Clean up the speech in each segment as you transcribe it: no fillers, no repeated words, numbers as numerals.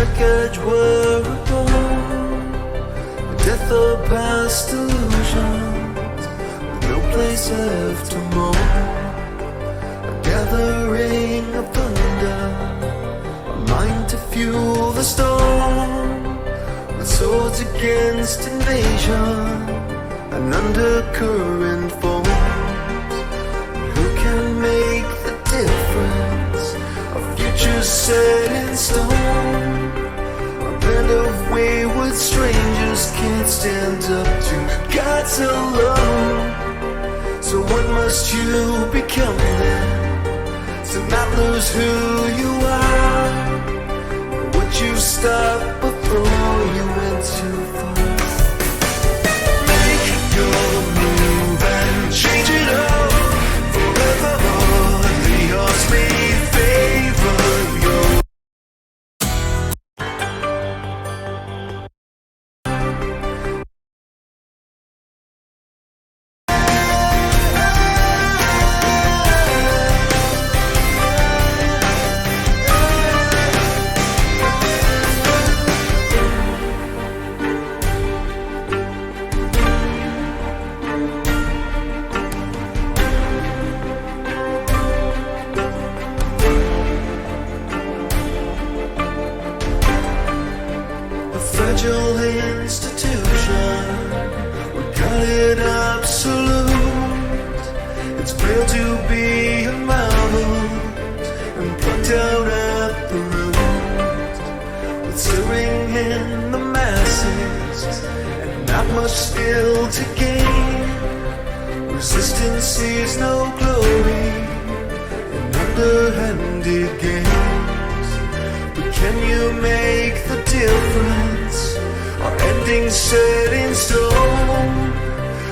wreckage were upon the death of past illusions, with no place left to mourn. A gathering of thunder, a mind to fuel the storm, with swords against invasion, an undercurrent forms. Who can make the difference? A future set in stone. A band of wayward strangers can't stand up to God's alone. So what must you become then, to not lose who you are? Or would you stop before you went too far? Make your move and change it all forevermore. The odds may favor your fragile institution, regarded absolute. It's failed to be unraveled and plucked out at the root. With stirring in the masses and not much still to gain, resistance sees no glory in underhanded games. But can you make the difference? Our ending set in stone.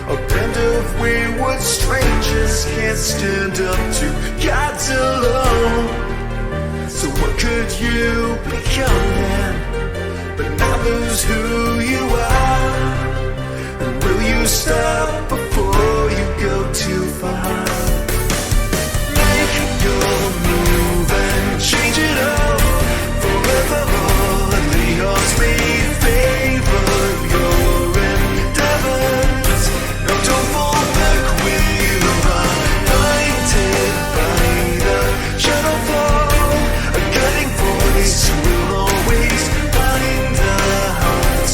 A band of wayward strangers can't stand up to God's alone. So what could you become then, but not lose who you are? And will you stop before you go too far? Make your move and change it all forevermore. The odds may favor your endeavors. No, don't fall back when you are blinded by the shadow fall. A guiding voice will always bind our hearts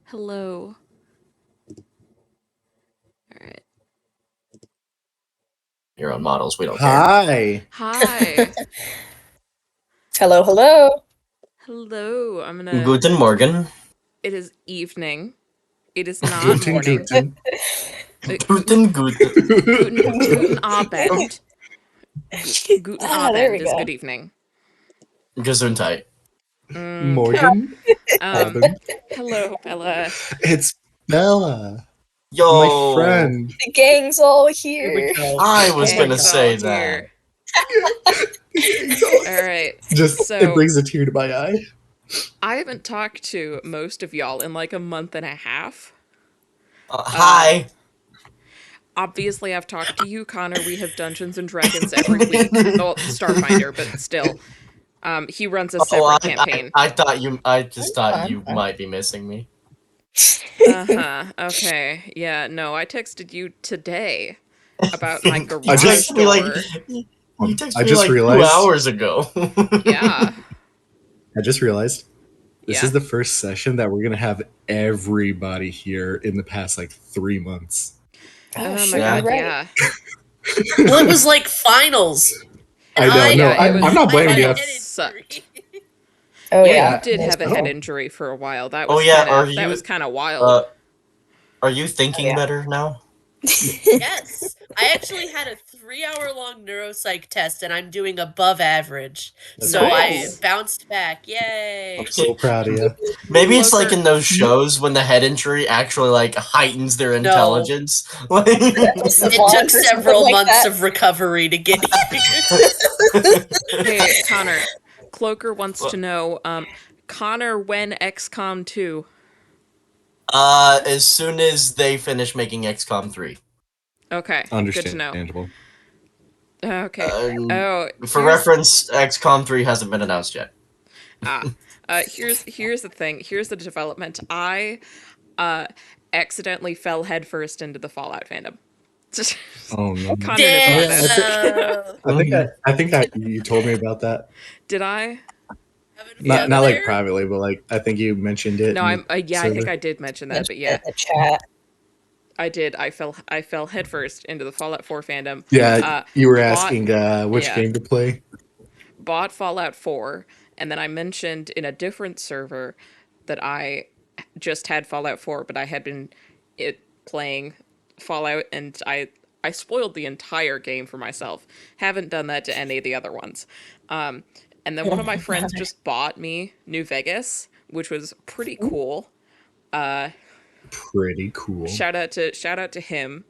Hello. Alright. Your own models, we don't care. Hi. Hi. Hello, hello. Hello. I'm gonna. Guten Morgen. It is evening. It is not Guten, morning. guten. Guten, guten. Guten Abend. Guten There we Abend is go. good evening. Gesundheit. Morgan. Abend. Hello, Bella. It's Bella, Yo. my friend. The gang's all Here we here. go. I was Gang's gonna all say here. that. Alright. Just So- it brings a tear to my eye. I haven't talked to most of y'all in like a month and a half. Hi. Obviously, I've talked to you, Connor. We have Dungeons and Dragons every week. Well, Starfinder, but still. He runs a separate campaign. I thought you. I just thought Fun, you fun. might be missing me. Uh-huh. Okay. Yeah, no, I texted you today about my garage I just- me like. door. You texted I me just like realized- 2 hours ago. Yeah. I just realized this Yeah. is the first session that we're gonna have everybody here in the past like 3 months. Oh shoot, my Yeah. god, right. yeah. Well, it was like finals. I know. Yeah, No, it I'm was- not blaming I you. had It an sucked. injury. Oh Yeah, yeah. you did have a head Oh. injury for a while. That Oh, was yeah, kinda, are that you- was kind of wild. Are you thinking Oh, yeah. better now? Yes, I actually had a 3-hour-long neuropsych test, and I'm doing above average. That's So nice. I bounced back. Yay! I'm so proud of you. Maybe it's like Cloaker- in those shows when the head injury actually like heightens their No. intelligence. Like, It took several months of recovery to get here. Hey, Connor. Cloaker wants to know, Connor, when XCOM 2? As soon as they finish making XCOM 3. Okay, good to know. Understandable. Okay. For Here's- reference, XCOM 3 hasn't been announced yet. Here's the thing. Here's the development. I accidentally fell headfirst into the Fallout fandom. Oh no. Connor knows about this. Damn. I think you told me about that. Did I? Not like privately, but like I think you mentioned it. No, in the yeah, I think server. I did mention that, but yeah, In the chat. I did. I fell headfirst into the Fallout 4 fandom. Yeah, you were bought- asking which yeah. game to play. Bought Fallout 4, and then I mentioned in a different server that I just had Fallout 4, but I had been playing Fallout, and I spoiled the entire game for myself. Haven't done that to any of the other ones. And then one of my friends just bought me New Vegas, which was pretty cool. Pretty cool. Shout out to him.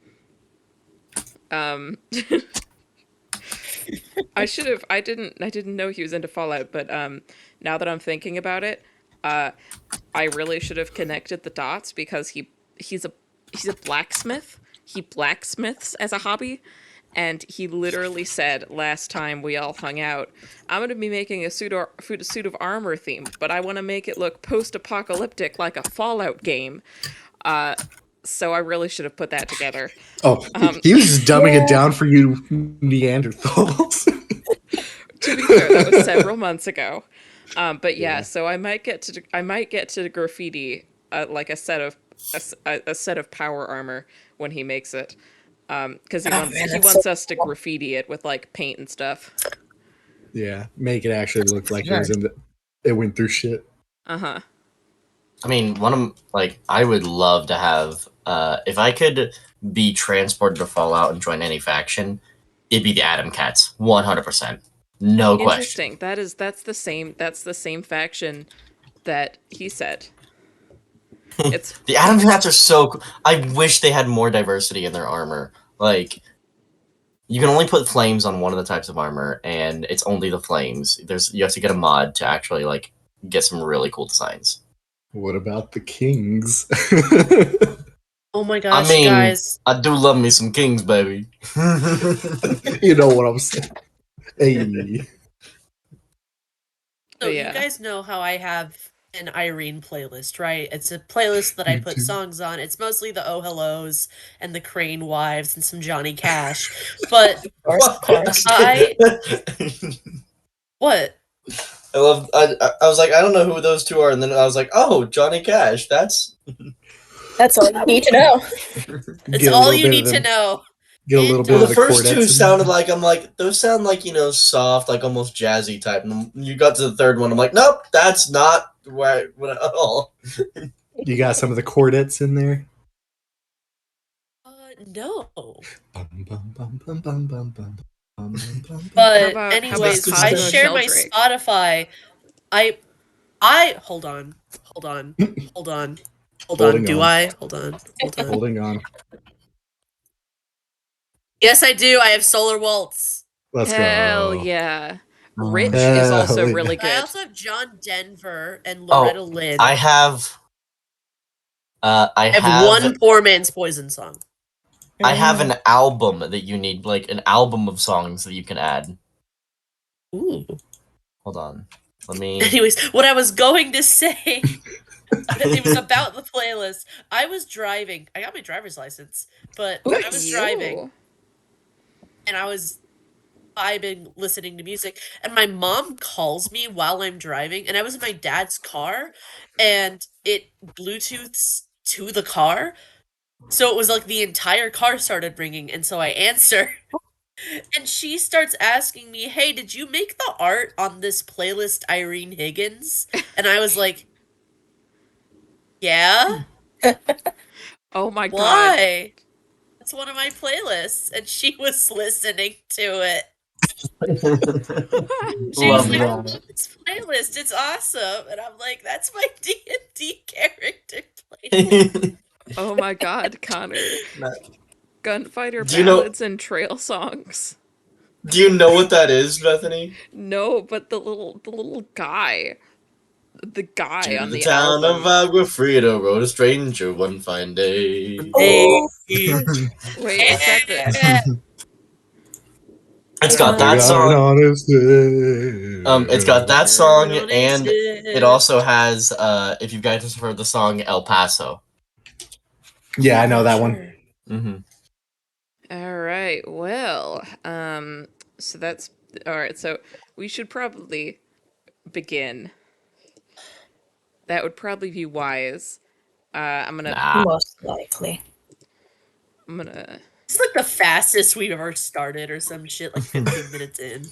I didn't know he was into Fallout, but now that I'm thinking about it, I really should have connected the dots because he's a blacksmith. He blacksmiths as a hobby, and he literally said last time we all hung out, I'm going to be making a suit of armor theme, but I want to make it look post-apocalyptic like a Fallout game. So I really should have put that together. Oh, he was just dumbing it down for you Neanderthals. To be fair, that was several months ago. But yeah, so I might get to graffiti like a set of power armor when he makes it, because he wants us to graffiti it with like paint and stuff. Yeah, make it actually look like it went through shit. Uh-huh. I mean, I would love to have, if I could be transported to Fallout and join any faction, it'd be the Atom Cats, 100%. No question. Interesting. That's the same faction that he said. It's The Atom Cats are so cool. I wish they had more diversity in their armor. Like, you can only put flames on one of the types of armor, and it's only the flames. You have to get a mod to actually, like, get some really cool designs. What about the kings? Oh my gosh, I mean, guys. I do love me some kings, baby. You know what I'm saying. Hey. So yeah. you guys know how I have an Irene playlist, right? It's a playlist that I put songs on. It's mostly the Oh Hellos and the Crane Wives and some Johnny Cash. But Of course. what? I was like, I don't know who those two are, and then I was like, oh, Johnny Cash. That's That's all you need to know. It's all you need to know. Get a little bit Well, of the the first two quartets in sounded there. like those sound like soft, like almost jazzy type. And you got to the third one, I'm like, nope, that's not right at all. You got some of the quartets in there. No. Bum, bum, bum, bum, bum, bum, bum, bum, bum, bum. But how anyways, about I Cosmo share my Sheldrake? Spotify. I hold on. Hold on. Hold on. Hold on. Holding Do on. I? Hold on. Hold on. Holding on. Yes, I do. I have Solar Waltz. Let's Hell go. yeah. Rich is Hell also yeah. really I good. also have John Denver and Oh, Loretta Lynn. I have I have one poor man's poison song. I have an album that you need, like an album of songs that you can add. Ooh. Hold on. Let me Anyways, what I was going to say, it was about the playlist. I was driving. I got my driver's license, but I was driving You. and I was vibing, listening to music, and my mom calls me while I'm driving, and I was in my dad's car, and it Bluetooths to the car, so it was like the entire car started ringing, and so I answer, and she starts asking me, "Hey, did you make the art on this playlist, Irene Higgins?" And I was like, "Yeah, Oh my god. why? That's one of my playlists," and she was listening to it. She was love like, "I that. love this playlist. It's awesome." And I'm like, "That's my D&D character playlist." Oh my god, Connor. Gunfighter Do you know- ballads and trail songs. Do you know what that is, Bethany? No, but the little guy. The guy To on the the town album. of Aguafrida rode a stranger one fine day. Hey. Wait, is that the It's got that song. It's got that song, and it also has if you guys have heard the song El Paso. Yeah, I know that one. Mm-hmm. Alright, well, so that's alright, so we should probably begin. That would probably be wise. I'm gonna Most likely. It's like the fastest we've ever started or some shit, like 15 minutes in.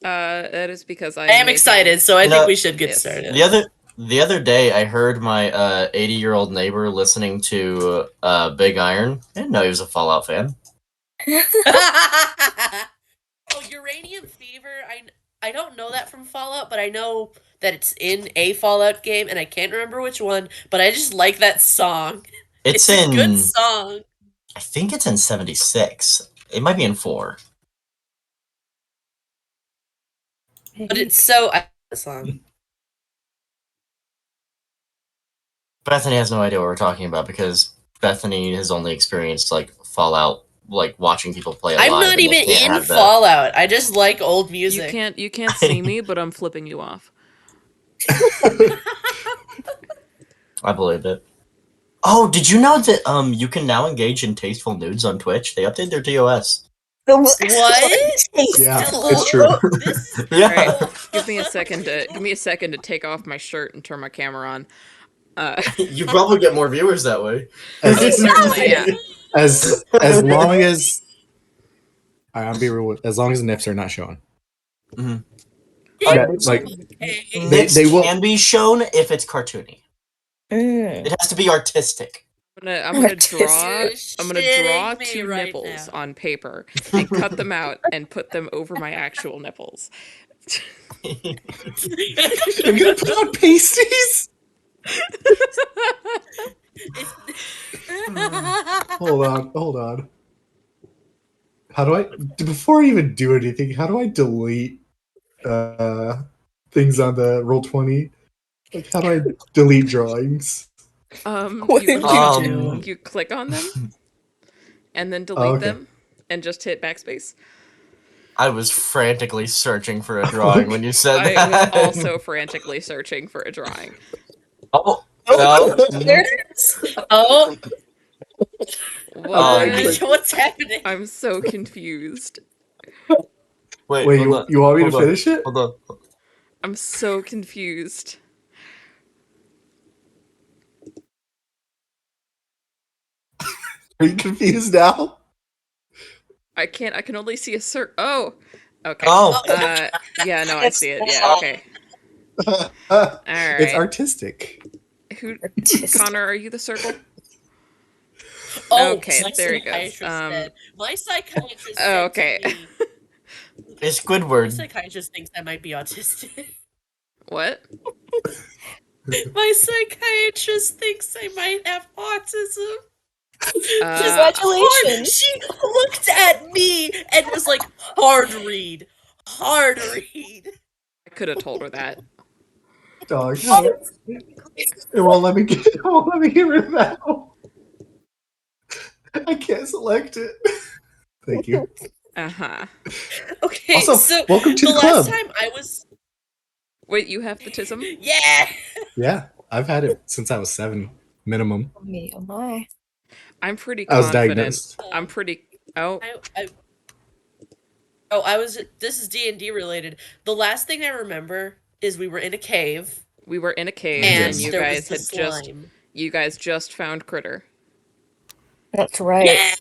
that is because I am making- excited, so I You think know, we should get yes. started. The other day, I heard my 80-year-old neighbor listening to Big Iron. I didn't know he was a Fallout fan. Oh, Uranium Fever. I don't know that from Fallout, but I know that it's in a Fallout game, and I can't remember which one. But I just like that song. It's a in. good song. I think it's in 76. It might be in 4. But it's so I like the song. Bethany has no idea what we're talking about because Bethany has only experienced like Fallout, like watching people play it live. I'm not and they even can't in have that. Fallout. I just like old music. You can't see me, but I'm flipping you off. I believe it. Oh, did you know that you can now engage in tasteful nudes on Twitch? They updated their TOS. What? Yeah, Hello? it's true. This is Yeah. Alright, give me a second to take off my shirt and turn my camera on. You probably get more viewers that way. Certainly, yeah. As long as I'm be real, as long as the nips are not shown. Mhm. Yeah, like okay. Nips they will- can be shown if it's cartoony. Mm. It has to be artistic. I'm gonna draw You're shitting me two right nipples now. on paper and cut them out and put them over my actual nipples. You're gonna put on pasties? Hold on. How do I before I even do anything, how do I delete things on the Roll20? Like how do I delete drawings? What You, did you you click on them and then delete okay. them and just hit backspace. I was frantically searching for a drawing when you said I that. was also frantically searching for a drawing. Oh, Oh, no. there it is. Oh, What? what's happening? I'm so confused. Wait, Wait, hold on. you want me to Hold on. finish it? Hold on. I'm so confused. Are you confused now? I can't. I can only see a circle. Oh, okay. Oh, Yeah, no, I see it. Yeah, okay. All It's right. artistic. Who? Artistic. Connor, are you the circle? Oh, Okay, my there he goes. psychiatrist said. My psychiatrist Oh, said okay. to me. it's My Squidward. psychiatrist thinks I might be autistic. What? My psychiatrist thinks I might have autism. Congratulations. She looked at me and was like, hard read. Hard read. I could have told her that. Dog. It won't let me get. It won't let me get rid of that. I can't select it. Thank you. Uh-huh. Okay, Also, so welcome to the last club. time I was. Wait, you have the tism? Yeah! Yeah, I've had it since I was 7, minimum. Me, oh my. I'm pretty I was confident. diagnosed. I'm pretty. Oh, I was. This is D&D related. The last thing I remember is we were in a cave we were in a cave, and and you there guys was the had just. slime. You guys just found Critter. That's right. Yeah!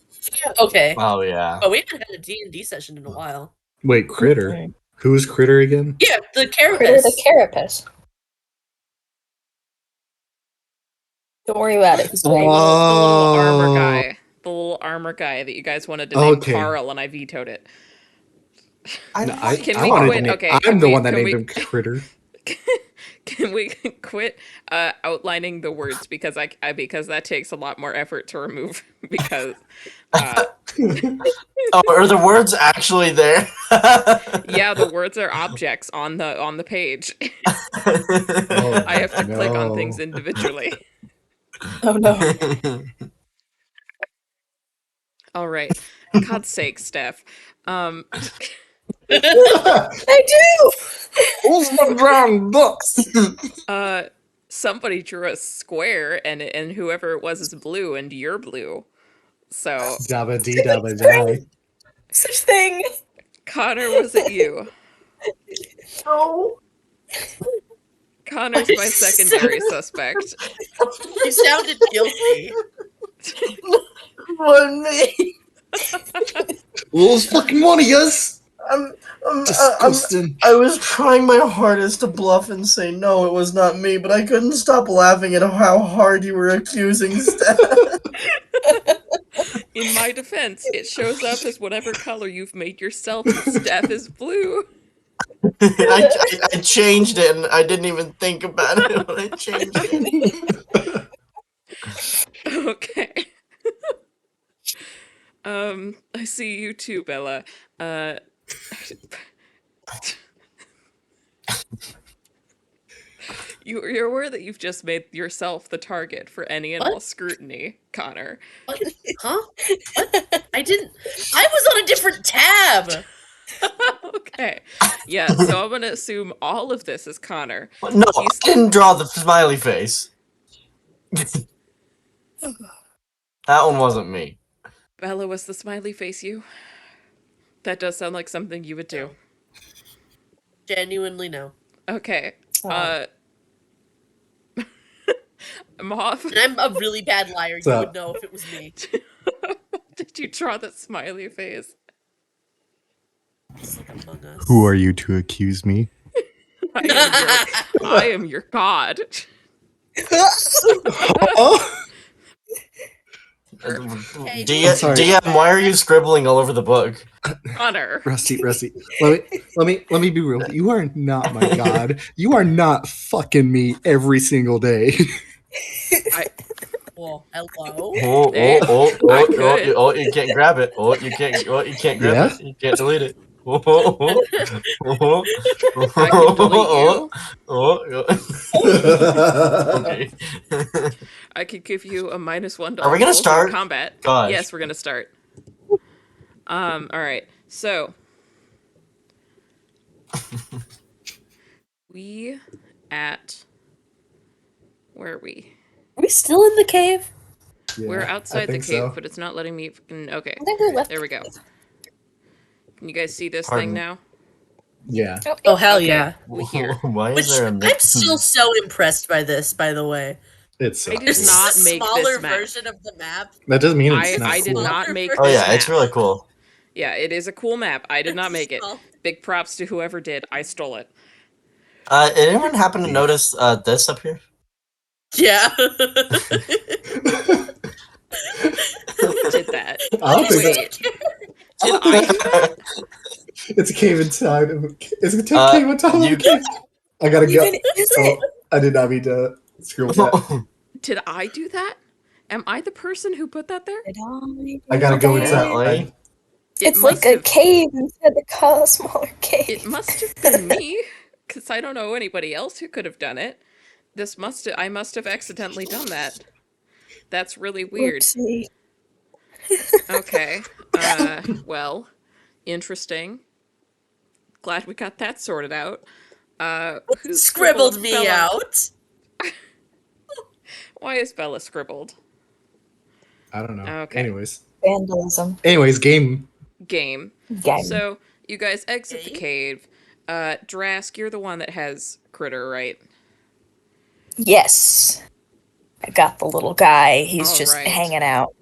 Okay. Oh yeah. Oh, we haven't had a D&D session in a while. Wait, Critter? Mhm. Who is Critter again? Yeah, the Critter carapace. the carapace. Don't worry about it. He's The great. little armor Oh. guy. The little armor guy that you guys wanted to name Okay. Carl, and I vetoed it. No, I, Can I we wanted quit? to name, Okay, I'm can the we- one that can named we- him Critter. Can we quit outlining the words because because that takes a lot more effort to remove because Oh, are the words actually there? yeah, the words are objects on the page. Oh, I have to click on things no. individually. Oh no. All right. God's sake, Steph. I do! Who's the brown books? Somebody drew a square and whoever it was is blue and you're blue. So Dabba dee dabba die. Such thing. Connor, was it you? No. Connor's my secondary suspect. You sounded guilty. What me? Well, it's fucking one of yous. I'm, Disgusting. I was trying my hardest to bluff and say no, it was not me, but I couldn't stop laughing at how hard you were accusing Steph. In my defense, it shows up as whatever color you've made yourself. Steph is blue. I changed it and I didn't even think about it when I changed it. Okay. I see you too, Bella. You're aware that you've just made yourself the target for any and all What? scrutiny, Connor. What? Huh? What? I didn't. I was on a different tab. Okay. Yeah, so I'm gonna assume all of this is Connor. No, I He's- didn't draw the smiley face. That one wasn't me. Bella, was the smiley face you? That does sound like something you would do. Genuinely no. Okay. Oh. Moth, And I'm a really bad liar. You So- would know if it was me. did you draw the smiley face? It's like Among Us. Who are you to accuse me? I am your god. Oh, Hey, sorry. DM, why are you scribbling all over the book? Connor. Rusty. Let me be real. You are not my god. You are not fucking me every single day. Well, hello. Oh, Hey, I could. you can't grab it. You can't grab it. You can't delete it. I can delete you. Okay. I could give you a -1 to Are we gonna all start? combat. Gosh. Yes, we're gonna start. All right. So we at where are we? Are we still in the cave? We're Yeah, outside I the think cave, so. but it's not letting me. Okay, I think we left. there we go. Can you guys see this Pardon? thing now? Yeah. Oh, hell Okay. yeah. We here. Why Which is there a I'm still so impressed by this, by the way. It's I did It's not just a make smaller this map. version of the map. That doesn't mean it's I not did cool. not make Oh this yeah, map. it's really cool. Yeah, it is a cool map. I did not make it. Small. Big props to whoever did. I stole it. Did anyone happen to notice this up here? Yeah. Who did that? I don't think Wait, did I do that? it's a cave inside. It's a Uh, cave on top of you- a cave. I gotta go. Even is it? Oh, I did not mean to screw with that. Did I do that? Am I the person who put that there? Did I gotta go do inside. that? Apparently. It's must like a have- cave instead of a smaller cave. It must have been me, because I don't know anybody else who could have done it. I must have accidentally done that. That's really weird. Oopsie. Okay. Well, interesting. Glad we got that sorted out. Who Scribbled me Bella? out. Why is Bella scribbled? I don't know. Okay. Anyways, Vandalism. game. Game. Game. So, you guys exit the Okay. cave. Drask, you're the one that has Critter, right? Yes. I got the little guy. He's All just right. hanging out.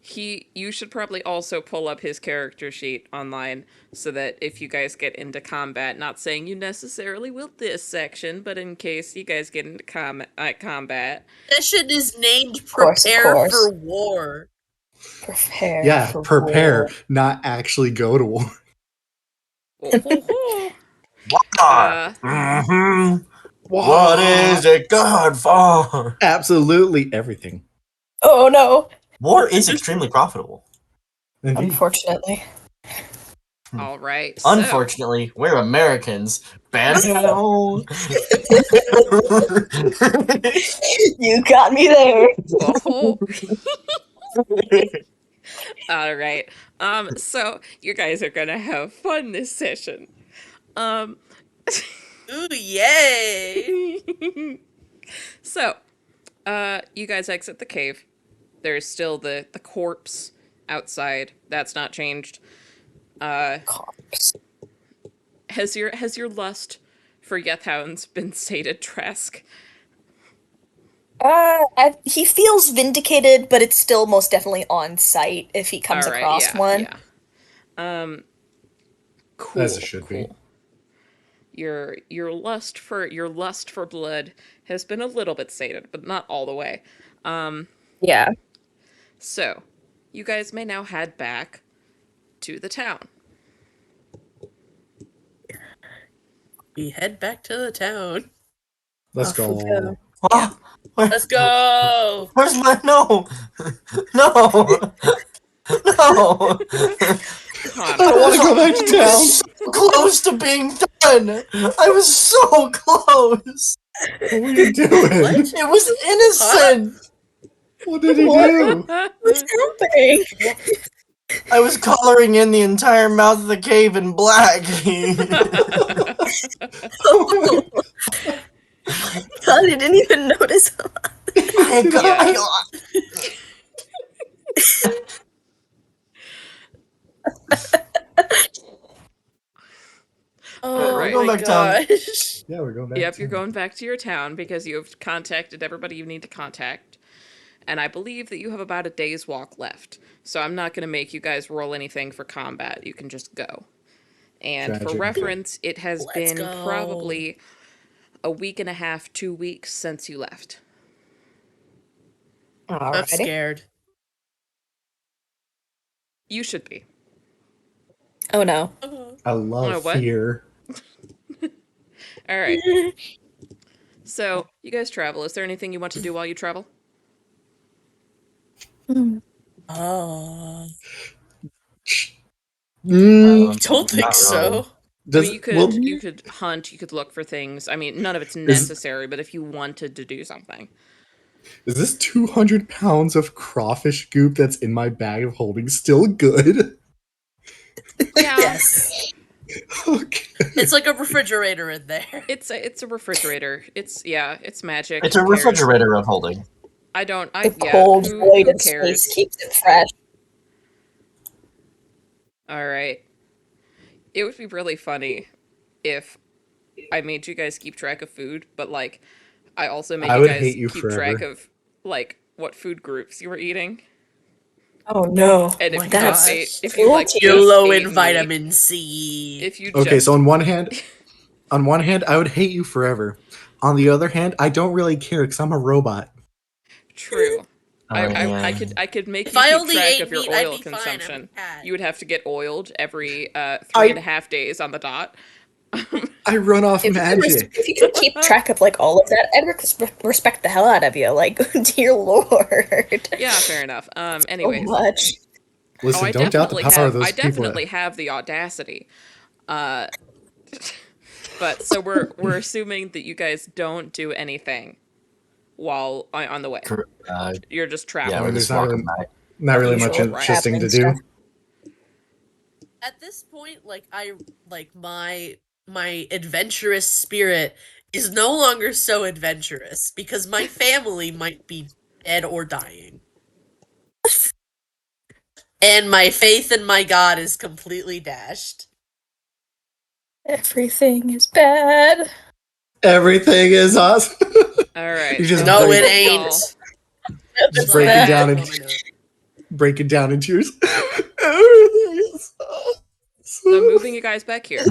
You should probably also pull up his character sheet online so that if you guys get into combat, not saying you necessarily will this section, but in case you guys get into combat. Session is named course, of Prepare course. for War. Prepare. Yeah, for prepare, war. not actually go to war. Oh, ho, ho. War. Mhm. What is it good for? Absolutely everything. Oh no. War is extremely profitable. Indeed. Unfortunately. All right. So, Unfortunately, we're Americans. Bad. You got me there. oh. All right. So you guys are gonna have fun this session. Ooh, yay! So, you guys exit the cave. There's still the corpse outside. That's not changed. Cops. Has your lust for Yethounds been sated, Trask? He feels vindicated, but it's still most definitely on site if he comes All right, across yeah, one. Yeah. Cool. As it should be. cool. Your lust for blood has been a little bit sated, but not all the way. Yeah. So, you guys may now head back to the town. We head back to the town. Let's Off we go. go. Ah, Let's go! where's my no? No. No. I don't want to go back to I town. was so close to being done. I was so close. What were you doing? It was innocent. What did he do? What's happening? I was coloring in the entire mouth of the cave in black. God, I didn't even notice. Oh Right. Go my back down. gosh. Yeah, we're going back. Yep, to you're town. going back to your town because you have contacted everybody you need to contact. And I believe that you have about a day's walk left. So I'm not going to make you guys roll anything for combat. You can just go. And for Tragic. reference, it has Let's been go. probably a week and a half, 2 weeks since you left. I'm Alrighty. scared. You should be. Oh no. I love Oh, what? fear. All right. So, you guys travel. Is there anything you want to do while you travel? Oh. Not Don't think so. really. Does, I mean, well, you could hunt, you could look for things. I mean, none of it's necessary, but if you wanted to do something. is this 200 pounds of crawfish goop that's in my bag of holding still good? Yeah. Yes. Okay. It's like a refrigerator in there. It's a refrigerator. It's magic. It's a Who cares? refrigerator of holding. The cold void who of cares? space keeps it fresh. All right. It would be really funny if I made you guys keep track of food, but like I also made I you would guys hate you keep track forever. of like what food groups you were eating, Oh no. and my if you just gosh. ate, if you like Cruelty. You're just low ate in meat, vitamin C. if you Okay, just so on one hand, I would hate you forever. On the other hand, I don't really care because I'm a robot. true. Yeah. I could make If you I keep only track ate of your meat, I'd oil be fine. I'm a consumption. cat. You would have to get oiled every I- 3.5 days on the dot. I run off If you, could magic. if you could keep track of like all of that, I'd respect the hell out of you. Like, dear lord. Yeah, fair enough. So Anyways, much. Listen, I don't doubt the definitely power of have. I those people. definitely have the audacity. Uh, but so we're assuming that you guys don't do anything while on the way. You're just Yeah, traveling. we're There's just not walking really, back. not really much Usual interesting to traveling do. stuff. At this point, like my adventurous spirit is no longer so adventurous because my family might be dead or dying. And my faith in my God is completely dashed. Everything is bad. Everything is awesome. All right. You just so No, it break- ain't. y'all- Just It's break it bad. down Oh, and my nose. break it down in tears. Everything is awesome. So moving you guys back here,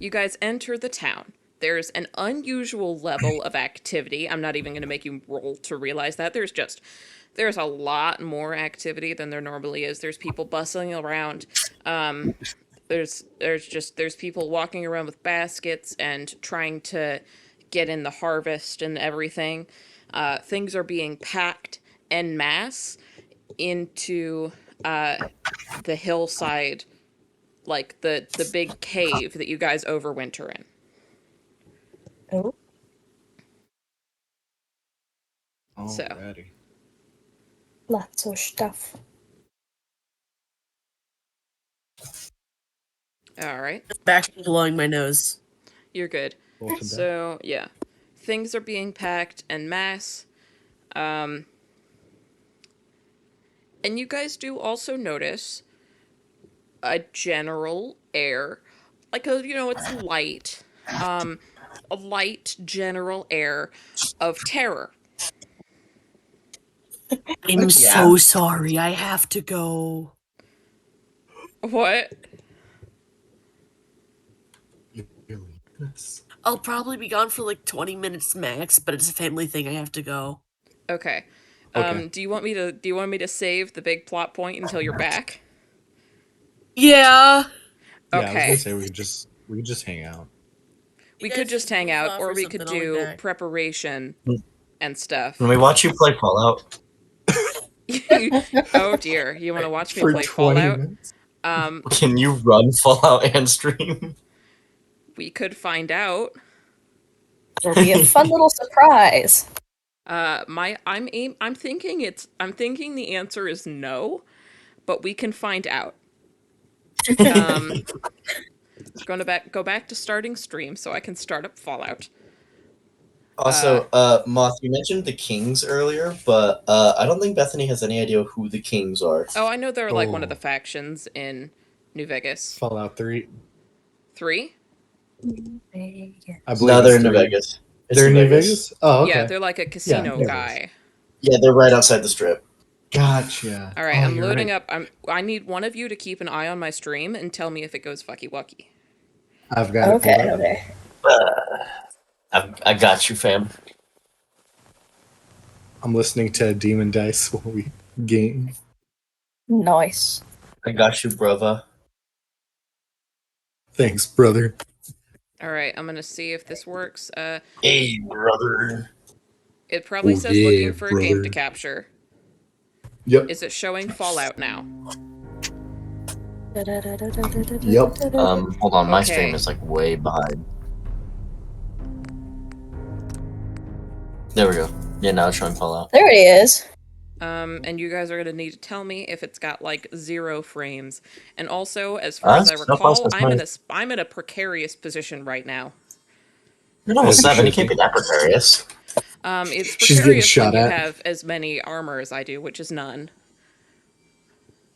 you guys enter the town. There's an unusual level of activity. I'm not even going to make you roll to realize that. There's a lot more activity than there normally is. There's people bustling around. There's people walking around with baskets and trying to get in the harvest and everything. Things are being packed en masse into the hillside, like the big cave that you guys overwinter in. Oh, So. Alrighty. lots of stuff. All right, Back to blowing my nose. you're good. So yeah, things are being packed en masse. And you guys do also notice a general air, like it's light, a light general air of terror. I'm so sorry. I have to go. What? I'll probably be gone for like 20 minutes max, but it's a family thing. I have to go. Okay. Okay. Do you want me to save the big plot point until you're back? Yeah. Yeah, I was Okay. gonna say we could just hang out. We You could guys just hang move out, off or or we could something, I'll be do back. preparation and stuff. When we watch you play Fallout, Oh dear, you want to watch me For play 20 Fallout? minutes. can you run Fallout and stream? We could find out. It'll be a fun little surprise. I'm thinking the answer is no, but we can find out. Go back to starting stream so I can start up Fallout. Also, Moth, you mentioned the Kings earlier, but I don't think Bethany has any idea who the Kings are. Oh, I know they're like one of the Oh. factions in New Vegas. Fallout 3. 3? I believe No, they're it's in New 3. Vegas. It's They're in New Vegas? Oh, okay. Yeah, they're like a casino there it guy. Yeah, they're right outside the strip. Gotcha. All right, Oh, I'm you're loading right. up. I need one of you to keep an eye on my stream and tell me if it goes fucky wucky. I've got it. Okay, pulled up. okay. I got you, fam. I'm listening to Demon Dice while we game. Nice. I got you, brother. Thanks, brother. All right, I'm gonna see if this works. Hey, brother. It probably Oh, says yeah, looking for a game to brother. capture. Yep. Is it showing Fallout now? Yep. Hold on, my Okay. stream is like way behind. There we go. Yeah, now it's showing Fallout. There he is. And you guys are gonna need to tell me if it's got like 0 frames. And also, as far as I so far, recall, so I'm in a precarious position right now. You're level As you 7, you should can't be. be that precarious. It's She's getting precarious shot when you at. have as many armor as I do, which is none.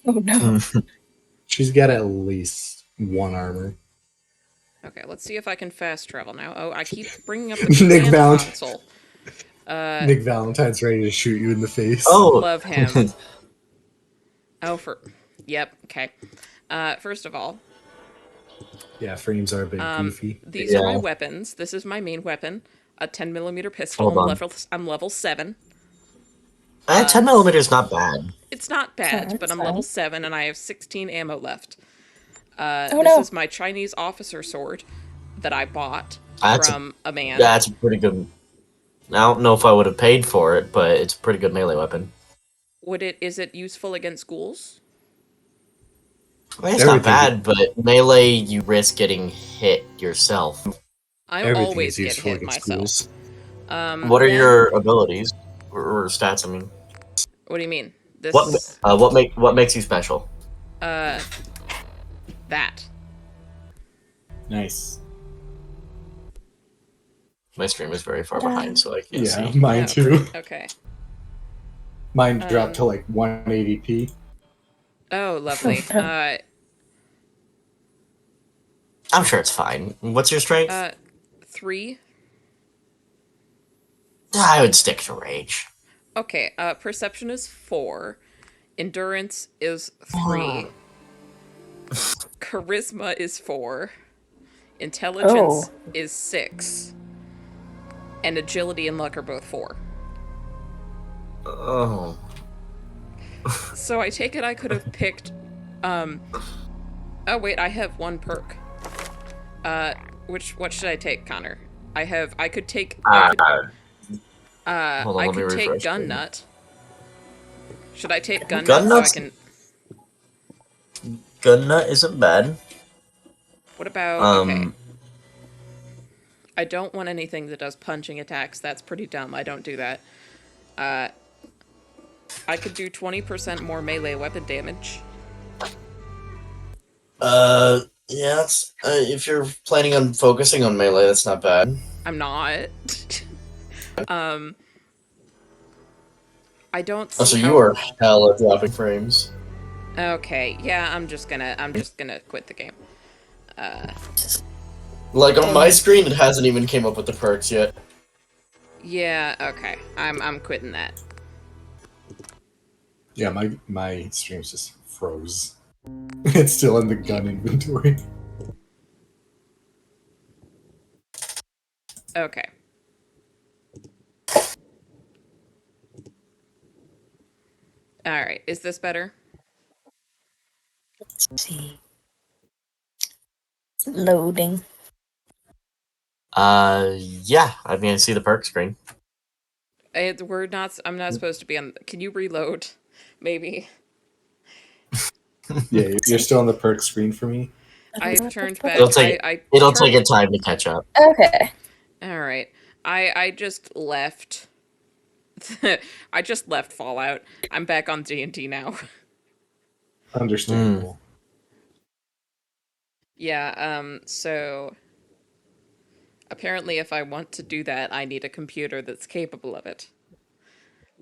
Oh no. She's got at least 1 armor. Okay, let's see if I can fast travel now. Oh, I keep bringing up the Nick command Bound. console. Nick Valentine's ready to shoot you in the face. Oh, Love him. Yep, okay. First of all, Yeah, frames are a bit goofy. these are my Yeah. weapons. This is my main weapon, a 10mm pistol. Hold on. I'm level 7. 10mm is not bad. It's not bad, Fine, but I'm fine. level 7 and I have 16 ammo left. Oh This no. is my Chinese officer sword that I bought That's from a man. That's a pretty good. I don't know if I would have paid for it, but it's a pretty good melee weapon. Is it useful against ghouls? I mean, it's not Everything- bad, but melee you risk getting hit yourself. I Everything always is get useful hit against myself. ghouls. What are Then- your abilities or stats? I mean, What do you mean? This what makes you special? that. Nice. My stream is very far behind, so I can't Yeah, see. mine Oh, too. Okay. Mine dropped to like 180p. Oh, lovely. I'm sure it's fine. What's your strength? 3. I would stick to rage. Okay, perception is 4. Endurance is 3. Charisma is 4. Intelligence is 6. And agility and luck are both 4. Oh, So I take it I could have picked, oh wait, I have 1 perk. What should I take, Connor? I could take, hold on, I let me could take refresh gun things. nut. Should I take gun Gun nut so I nut's- can, gun nut isn't bad. what about, okay. Um, I don't want anything that does punching attacks. That's pretty dumb. I don't do that. I could do 20% more melee weapon damage. yeah, if you're planning on focusing on melee, that's not bad. I'm not. I don't see Oh, so how... you are hella dropping frames. Okay, yeah, I'm just gonna quit the game. Like on my screen, it hasn't even came up with the perks yet. Yeah, okay. I'm quitting that. Yeah, my streams just froze. It's still in the gun inventory. Okay. Alright, is this better? Let's see. It's loading. Yeah. I mean, I see the perk screen. I'm not supposed to be on... Can you reload? Maybe. Yeah, you're still on the perk screen for me. I've turned back... It'll take it'll turned- take it time to catch up. Okay. Alright. I just left... I just left Fallout. I'm back on D&D now. Understandable. Yeah, so... Apparently if I want to do that, I need a computer that's capable of it.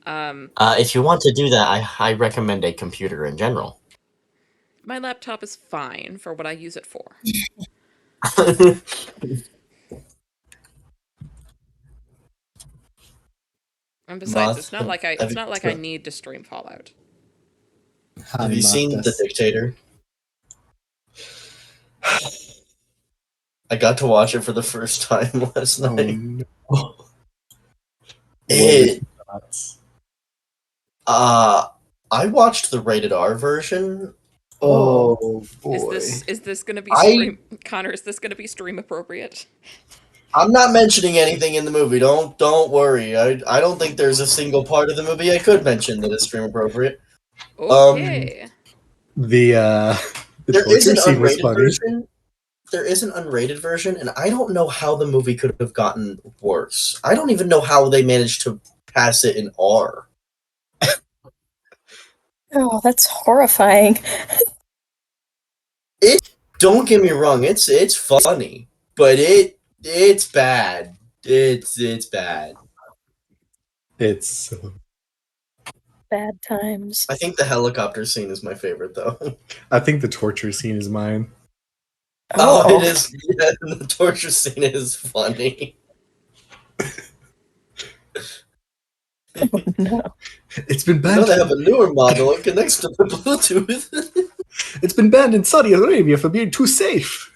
If you want to do that, I recommend a computer in general. My laptop is fine for what I use it for. And besides, Moth, it's not like I need to stream Fallout. Have you seen The Dictator? I got to watch it for the first time last Oh, night. no. It, Thoughts? I watched the rated R version. Oh boy. Is this gonna be I- stream Connor, is this gonna be stream appropriate? I'm not mentioning anything in the movie. Don't worry. I don't think there's a single part of the movie I could mention that is stream appropriate. Okay. The There is torture an scene was unrated funny. version. There is an unrated version, and I don't know how the movie could have gotten worse. I don't even know how they managed to pass it in R. Oh, that's horrifying. Don't get me wrong, it's funny, but it's bad. It's bad. It's so... Bad times. I think the helicopter scene is my favorite though. I think the torture scene is mine. Oh, it is. Yeah, the torture scene is funny. No. It's been Now banned. they have a newer model. It connects to the Bluetooth. It's been banned in Saudi Arabia for being too safe.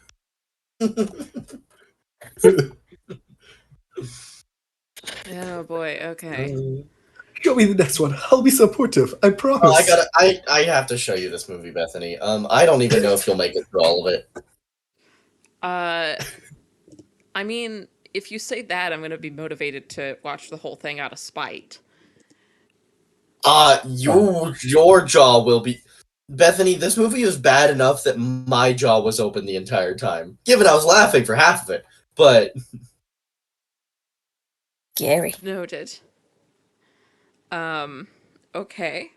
Oh boy. Okay. Show me the next one. I'll be supportive. I Oh, promise. I have to show you this movie, Bethany. I don't even know if you'll make it through all of it. I mean, if you say that, I'm gonna be motivated to watch the whole thing out of spite. Your jaw will be. Bethany, this movie was bad enough that my jaw was open the entire time. Given I was laughing for half of it, but Gary. Noted. Okay.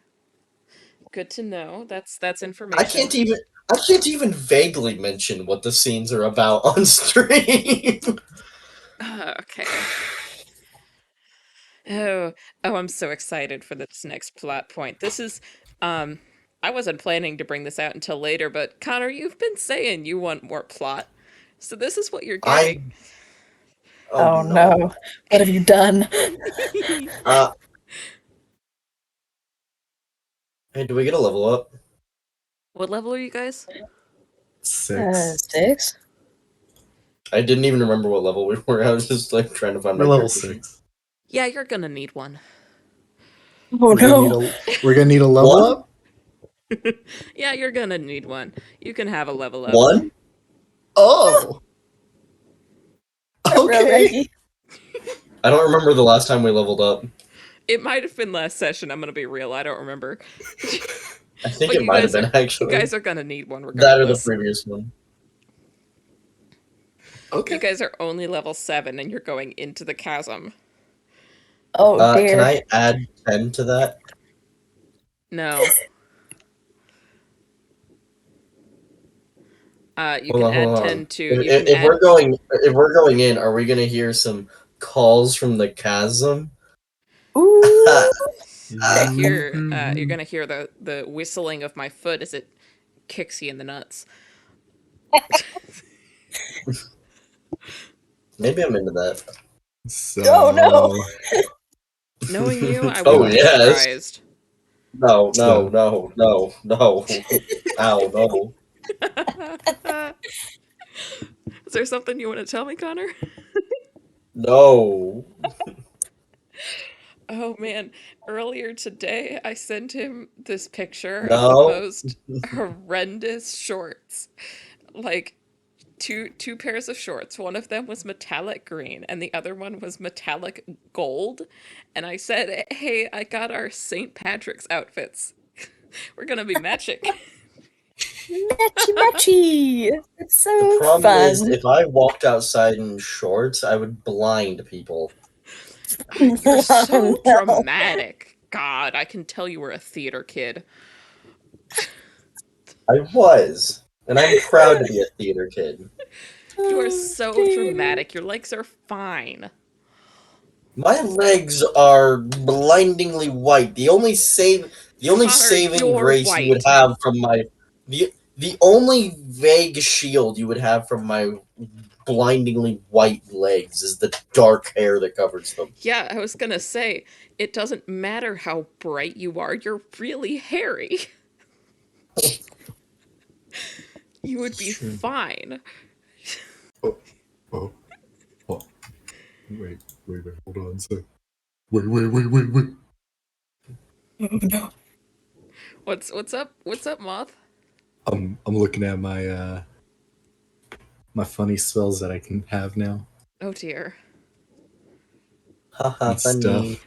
Good to know. That's information. I can't even vaguely mention what the scenes are about on stream. Okay. Oh, I'm so excited for this next plot point. This is, I wasn't planning to bring this out until later, but Connor, you've been saying you want more plot, so this is what you're getting. Oh no. What have you done? Hey, do we get a level up? What level are you guys? 6. 6? I didn't even remember what level we were. I was just like trying to find We're my level character sheet. 6. Yeah, you're gonna need one. Oh We're gonna need a level One? up. Yeah, you're gonna need one. You can have a level up. One? Oh. Okay. Reggie. I don't remember the last time we leveled up. It might have been last session. I'm gonna be real. I don't remember. I think But it you might have guys been actually. You guys are gonna need one That or the regardless. previous one. Okay. You guys are only level 7 and you're going into the chasm. Oh dear. Can I add 10 to that? No. You Hold can on, add hold on. 10 to. If we're going in, are we gonna hear some calls from the chasm? Ooh. You're gonna hear the whistling of my foot as it kicks you in the nuts. Maybe I'm into that. So, Oh, no. Knowing you, I Oh, wouldn't be yes. surprised. No. So- Ow, no. Is there something you want to tell me, Connor? No. Oh man, earlier today I sent him this picture of the No. most horrendous shorts. Like two pairs of shorts. One of them was metallic green and the other one was metallic gold. And I said, "Hey, I got our St. Patrick's outfits. We're going to be matching." Matchy. It's so The problem fun. is, if I walked outside in shorts, I would blind people. You're so Oh, no. dramatic. God, I can tell you were a theater kid. I was. And I'm proud to be a theater kid. You are so dramatic. Your legs are fine. My legs are blindingly white. The only Connor, saving you're grace you would white. have from my the only vague shield you would have from my blindingly white legs is the dark hair that covers them. Yeah, I was gonna say, it doesn't matter how bright you are, you're really hairy. You would be Sure. fine. Oh. Wait, hold on a sec. Wait. Oh, no. What's up? What's up, Moth? I'm looking at my my funny spells that I can have now Oh dear. Haha, and funny.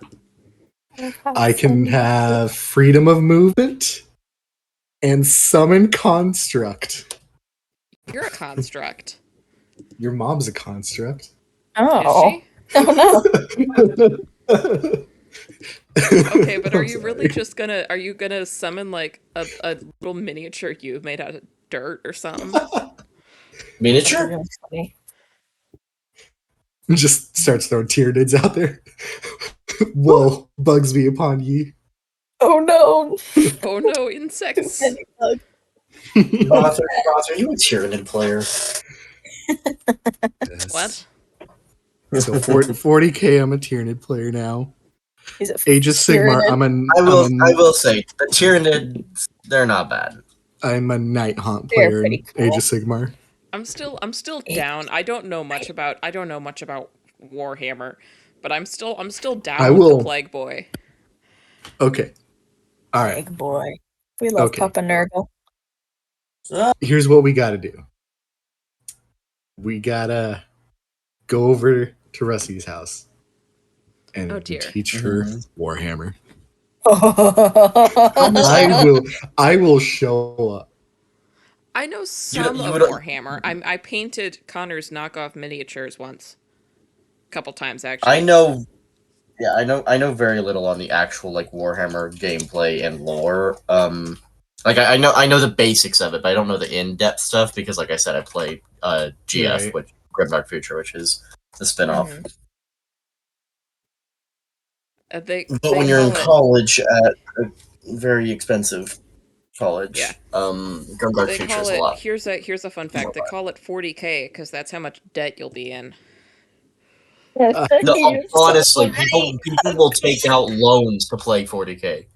stuff. I can have freedom of movement and summon construct. You're a construct. Your mom's a construct. Oh. Is she? Oh, no. Okay, but are I'm you sorry. really just gonna are you gonna summon like a little miniature you made out of dirt or something? Miniature? Really funny. Just starts throwing Tyranids out there. Whoa, bugs be upon ye. Oh, no. Oh no, insects. Roth, are you a Tyranid player? Yes. What? So 40k, I'm a Tyranid player now. Is it Age of Sigmar. Tyranid? I will say the Tyranids, they're not bad. I'm a Night Haunt They're player pretty in Age cool. of Sigmar. I'm still Eight. down. I don't know much about Warhammer, but I'm still down I with the will. Plague Boy. Okay. All right. Big boy. We love Okay. Papa Nurgle. Here's what we got to do. We gotta go over to Rusty's house and Oh, dear. teach her Mhm. Warhammer. I I will show up. I know some you of would- Warhammer. I painted Connor's knockoff miniatures once, a couple times actually. I know. Yeah, I know very little on the actual like Warhammer gameplay and lore. Like I know the basics of it, but I don't know the in-depth stuff because, like I said, I play GF, Right. which Grimdark Future, which is the spin-off. They But when you're in call it- college at a very expensive college, Yeah. Grimdark They Future call is a it. lot. Here's a fun fact. They call it 40K because that's how much debt you'll be in. No, honestly, people will take out loans to play 40K.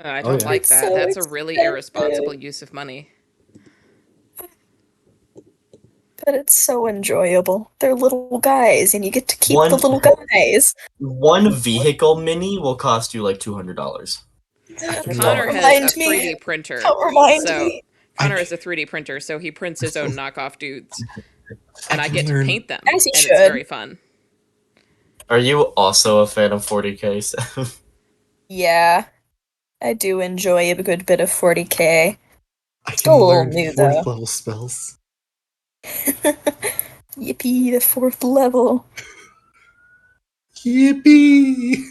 I Oh, don't yeah. like It's that. so That's a really expensive. irresponsible use of money. But it's so enjoyable. They're little guys, and you get to keep the One- little guys. One vehicle mini will cost you like $200. Connor has Remind a me. 3D printer. Don't remind So me. Connor has a 3D printer, so he prints his own knockoff dudes, and I can get to learn- paint them, As he and should. it's very fun. Are you also a fan of 40K? Yeah, I do enjoy a good bit of 40K. I Still a can little learn new, 4th though. level spells. Yippee, the 4th level. Yippee!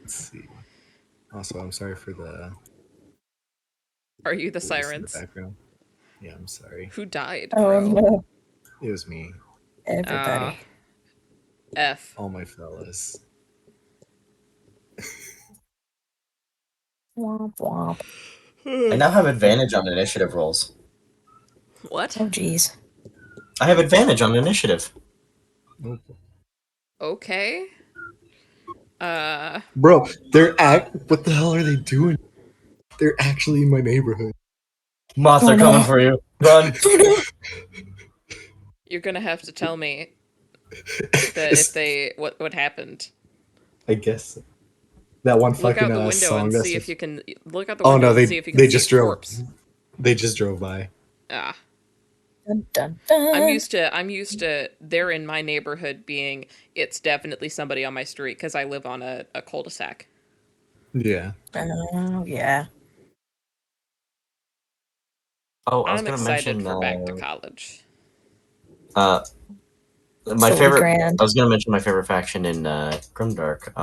Let's see. Also, I'm sorry for the Are you the voice in the sirens? background. Yeah, I'm sorry. Who died, Oh bro? no, It was me. everybody. F. All my fellas. Womp womp. I now have advantage on initiative rolls. What? Oh jeez. I have advantage on initiative. Nope. Okay. Bro, what the hell are they doing? They're actually in my neighborhood. Moth, Oh, they're coming no. for you. Run. You're gonna have to tell me that if they what happened. I guess that one Look fucking out the window song. and that's see if just- you can look out the Oh window no, and they see if you can they see just a drove. corpse. They just drove by. Ah. Dun, dun, dun. I'm used to they're in my neighborhood being it's definitely somebody on my street because I live on a cul-de-sac. Yeah. Oh yeah. Oh, I was I'm gonna excited mention for back to college. my This'll be favorite. grand. I was gonna mention my favorite faction in Grimdark.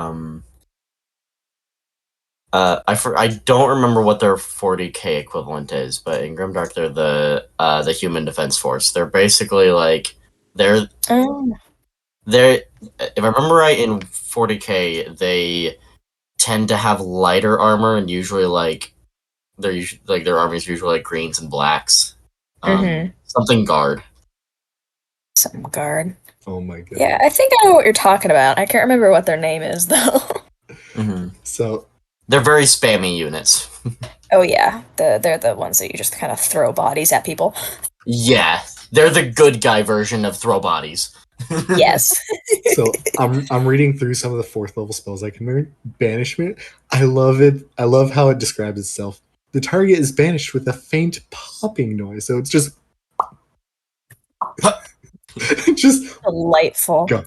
I don't remember what their 40K equivalent is, but in Grimdark they're the Human Defense Force. They're basically like they're Oh. if I remember right, in 40K they tend to have lighter armor and usually like their army is usually like greens and blacks. Something guard. Some guard. Oh my god. Yeah, I think I know what you're talking about. I can't remember what their name is though. So They're very spammy units. Oh yeah, they're the ones that you just kind of throw bodies at people. Yeah, they're the good guy version of throw bodies. Yes. so I'm reading through some of the 4th level spells I can learn. Banishment. I love it. I love how it describes itself. The target is banished with a faint popping noise. So it's just just Delightful. go.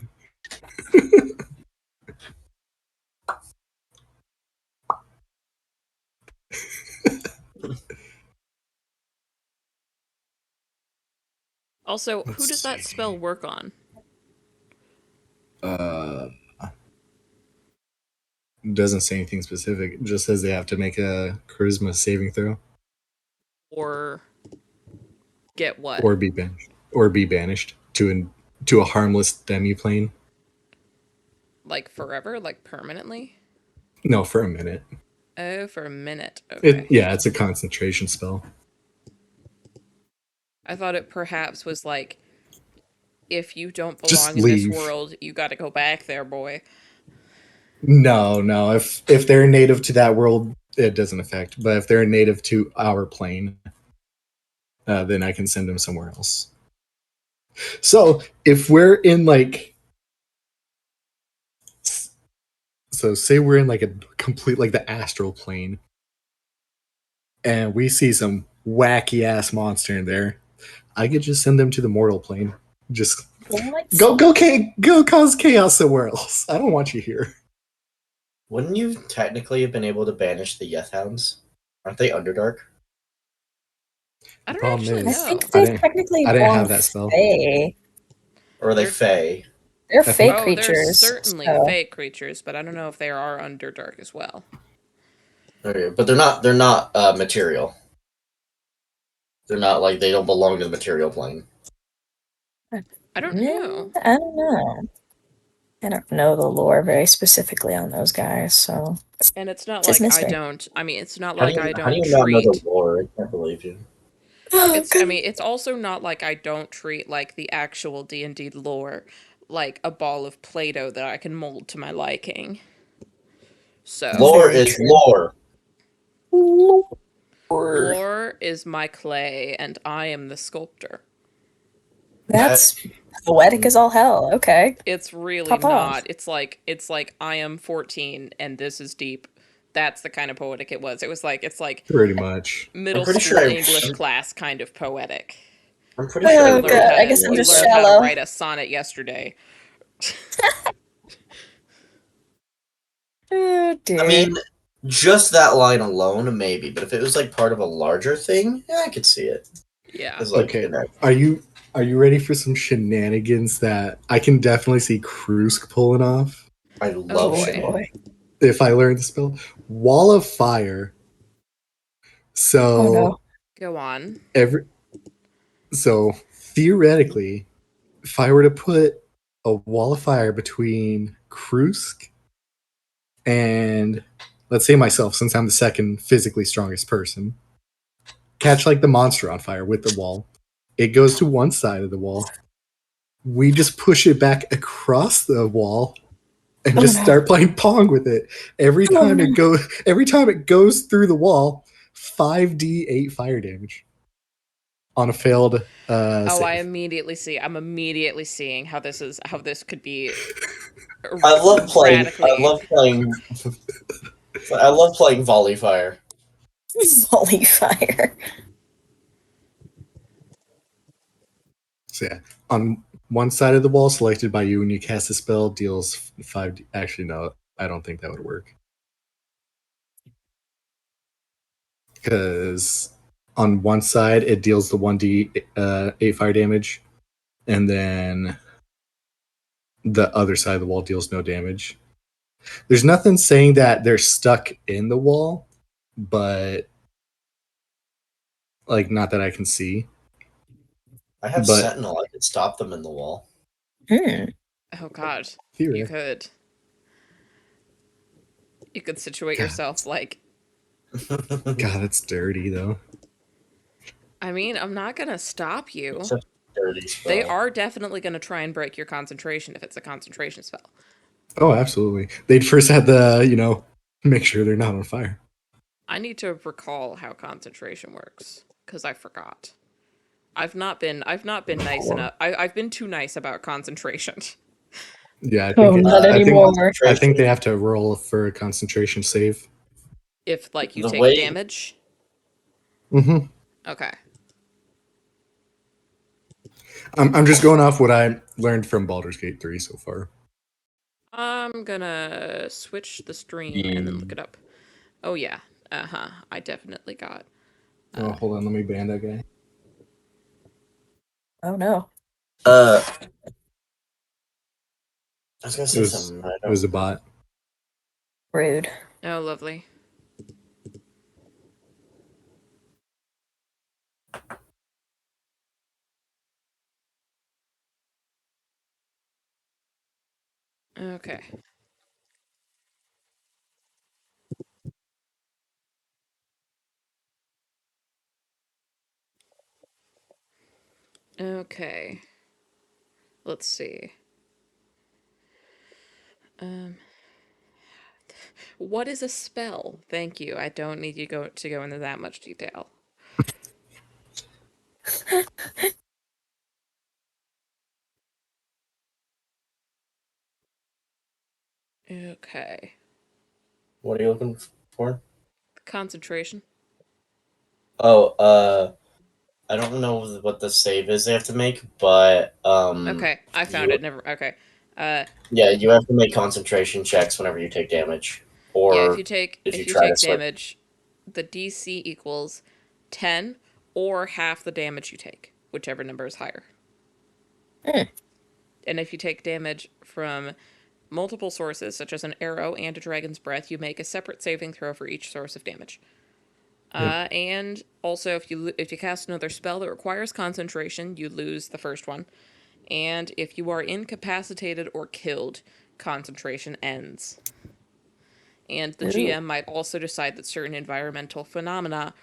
Also, who Let's does that see. spell work on? Doesn't say anything specific. It just says they have to make a charisma saving throw Or get what? or be banished to a harmless demiplane. Like forever? Like permanently? No, for a minute. Oh, for a minute. Okay. It's a concentration spell. I thought it perhaps was like, if you don't Just belong in this leave. world, you gotta go back there, boy. No. If they're native to that world, it doesn't affect. But if they're native to our plane, then I can send them somewhere else. So if we're in like, so say we're in like a complete like the astral plane, and we see some wacky ass monster in there, I could just send them to the mortal plane. Just What? go cause chaos somewhere else. I don't want you here. Wouldn't you technically have been able to banish the Yethounds? Aren't they Underdark? I don't Problem actually I is, know. think they're technically I didn't born have that spell. Fae. Or are they They're- Fey? They're I Fae think- Oh, they're creatures. certainly so- fake creatures, but I don't know if they are Underdark as well. Okay, but they're not material. They're not like they don't belong to the material plane. I don't know. I don't know. I don't know the lore very specifically on those guys, so And it's not Just like I mystery. don't. I mean, it's not How like do I you don't not know the treat. lore? I can't believe you. It's. I mean, it's also not like I don't treat like the actual D&D lore like a ball of Play-Doh that I can mold to my liking. So Lore Very is true. lore. lore is my clay, and I am the sculptor. That's poetic as all hell. Okay. It's really Pop off. not. It's like I am 14 and this is deep. That's the kind of poetic it was. It's like Pretty much. middle pretty school sure English class kind of poetic. I'm pretty sure. Oh, I God, learned I guess I'm You just learned how to shallow. write a sonnet yesterday. Oh dear. I mean, just that line alone, maybe. But if it was like part of a larger thing, yeah, I could see it. Yeah. It's like, Okay. you know, Are you ready for some shenanigans that I can definitely see Krusk pulling off I Oh, love boy. shit. boy. if I learn the spell? Wall of Fire. So Oh no. Go on. so theoretically, if I were to put a wall of fire between Krusk and let's say myself, since I'm the second physically strongest person, catch like the monster on fire with the wall. It goes to one side of the wall. We just push it back across the wall and Oh, just no. start playing pong with it. Every Oh, time no. every time it goes through the wall, 5d8 fire damage on a failed Oh, save. I'm immediately seeing how this could be I love playing. radically. I love playing volley fire. Volley fire. So yeah, on one side of the wall selected by you when you cast a spell deals 5. Actually, no, I don't think that would work because on one side it deals the 1d8 fire damage, and then the other side of the wall deals no damage. There's nothing saying that they're stuck in the wall, but like not that I can see. I have But- Sentinel. I could stop them in the wall. Oh God, Theory. you could situate God. yourself like. God, that's dirty though. I mean, I'm not gonna stop you. Such a dirty spell. They are definitely gonna try and break your concentration if it's a concentration spell. Oh, absolutely. They'd first have to, make sure they're not on fire. I need to recall how concentration works because I forgot. I've not been nice enough. I've been too nice about concentration. Yeah, I Oh, think not I think- anymore. I think they have to roll for a concentration save. If like you The take way- damage. Mm-hmm. Okay. I'm just going off what I learned from Baldur's Gate 3 so far. I'm gonna switch the stream and then look it up. Oh yeah. I definitely got. Oh, hold on, let me ban that guy. Oh no. I was gonna say It was, something. I it don't- was a bot. Rude. Oh, lovely. Okay. Okay. Let's see. What is a spell? Thank you. I don't need you to go into that much detail. Okay. What are you looking for? Concentration. Oh, I don't know what the save is they have to make, but Okay, I found you it. Never. Okay. Uh, yeah, you have to make concentration checks whenever you take damage, yeah. or if you If you try to take switch. damage, the DC equals 10 or half the damage you take, whichever number is higher. Hmm. And if you take damage from multiple sources, such as an arrow and a dragon's breath, you make a separate saving throw for each source of damage. And also, if you cast another spell that requires concentration, you lose the first one. And if you are incapacitated or killed, concentration ends. And the Ooh. GM might also decide that certain environmental phenomena,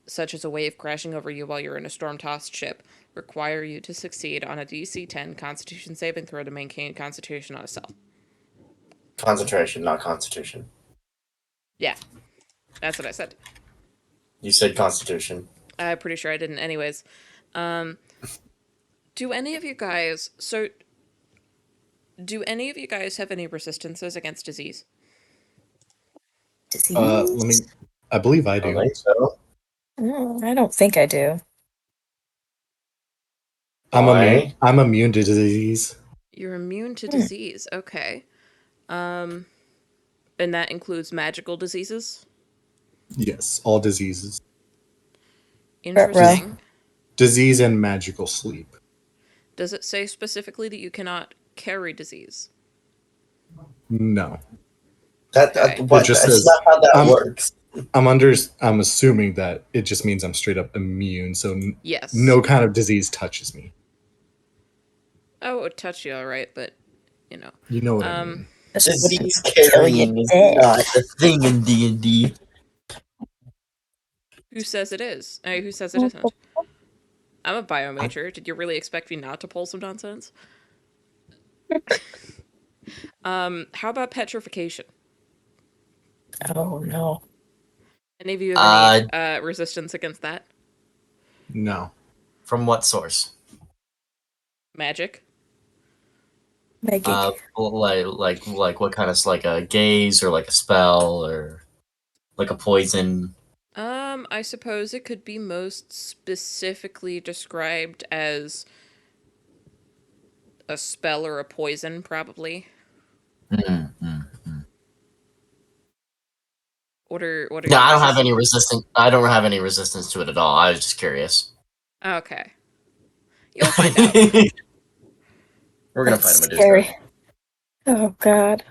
such as a wave crashing over you while you're in a storm-tossed ship, require you to succeed on a DC 10 Constitution saving throw to maintain Constitution on a cell. Concentration, not Constitution. Yeah, that's what I said. You said Constitution. I'm pretty sure I didn't. Anyways, do any of you guys have any resistances against disease? Disease? Let me. I believe I I don't do. think so. I don't think I do. Why? I'm immune to disease. You're immune to Hmm. disease. Okay. And that includes magical diseases? Yes, all diseases. Interesting. Disease and magical sleep. Does it say specifically that you cannot carry disease? No. That Okay. what? It just That's says not how that I'm- works. I'm assuming that it just means I'm straight up immune, so Yes. no kind of disease touches me. Oh, it would touch you, all right, but you know. You know what I mean. This Disease wouldn't kill you carrying is dead. not a thing in D&D. Who says it is? Who says it isn't? I'm a bio major. Did you really expect me not to pull some nonsense? How about petrification? Oh no. Any of you have any Uh, resistance against that? No. from what source? Magic? Magic. Like what kind of like a gaze or like a spell or like a poison? I suppose it could be most specifically described as a spell or a poison, probably. Mm. What are No, your I don't guesses? have any resistance. I don't have any resistance to it at all. I was just curious. Okay. You'll find out. We're gonna That's fight a Medusa. scary. Oh god.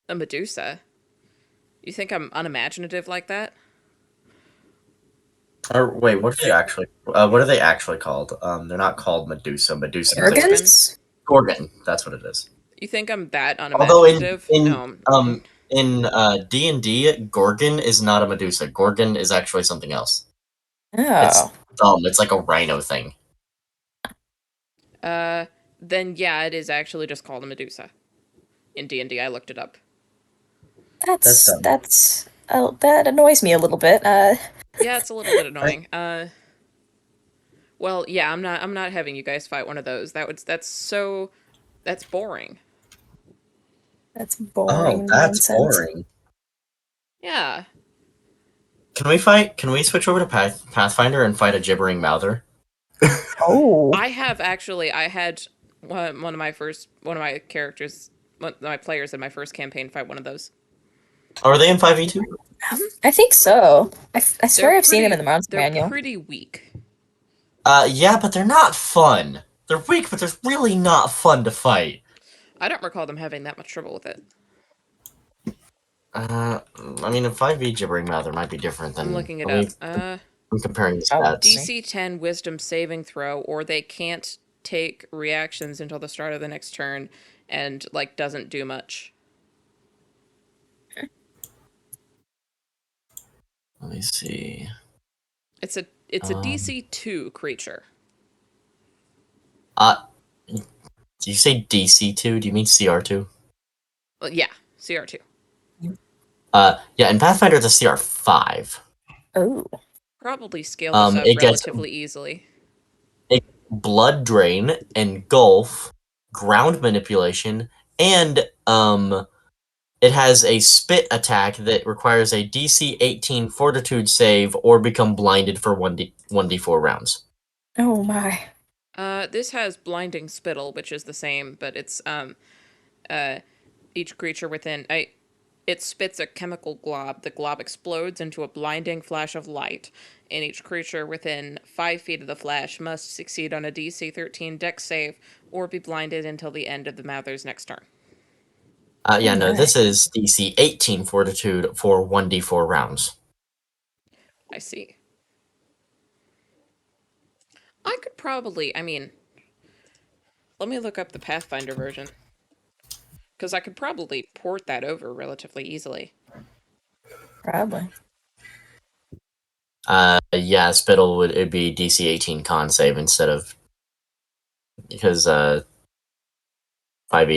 A Medusa? You think I'm unimaginative like that? Or wait, what are they actually? What are they actually called? They're not called Medusa. Medusa. Arrogance? Gorgon. That's what it is. You think I'm that Although unimaginative? No. in D&D, Gorgon is not a Medusa. Gorgon is actually something else. It's Oh. dumb. It's like a rhino thing. Then yeah, it is actually just called a Medusa. In D&D, I looked it up. That's dumb. That annoys me a little bit. Yeah, it's a little bit annoying. Well, yeah, I'm not having you guys fight one of those. That's boring. That's boring Oh, that's nonsense. boring. Yeah. Can we switch over to Pathfinder and fight a gibbering mouther? Oh. I had one of my players in my first campaign fight one of those. Are they in 5e2? I think so. I swear I've seen them in the monster They're manual. pretty weak. Yeah, but they're not fun. They're weak, but they're really not fun to fight. I don't recall them having that much trouble with it. I mean, a 5e gibbering mouther might be different than. I'm looking it up. I'm comparing the Oh, stats. DC 10 Wisdom saving throw, or they can't take reactions until the start of the next turn, and like doesn't do much. Let me see. It's a DC 2 creature. Do you say DC2? Do you mean CR2? Well, yeah, CR2. Yeah, in Pathfinder it's a CR5. Oh. Probably scale this up It gets relatively easily. blood drain, engulf, ground manipulation, and it has a spit attack that requires a DC 18 Fortitude save or become blinded for 1d4 rounds. Oh my. This has blinding spittle, which is the same, but it's uh each creature within it spits a chemical glob. The glob explodes into a blinding flash of light, and each creature within 5 feet of the flash must succeed on a DC 13 Dex save or be blinded until the end of the Mather's next turn. Yeah, Oh no, my. this is DC 18 Fortitude for 1d4 rounds. I see. I could probably, let me look up the Pathfinder version. Because I could probably port that over relatively easily. Probably. Yeah, spittle it'd be DC 18 con save instead of because 5e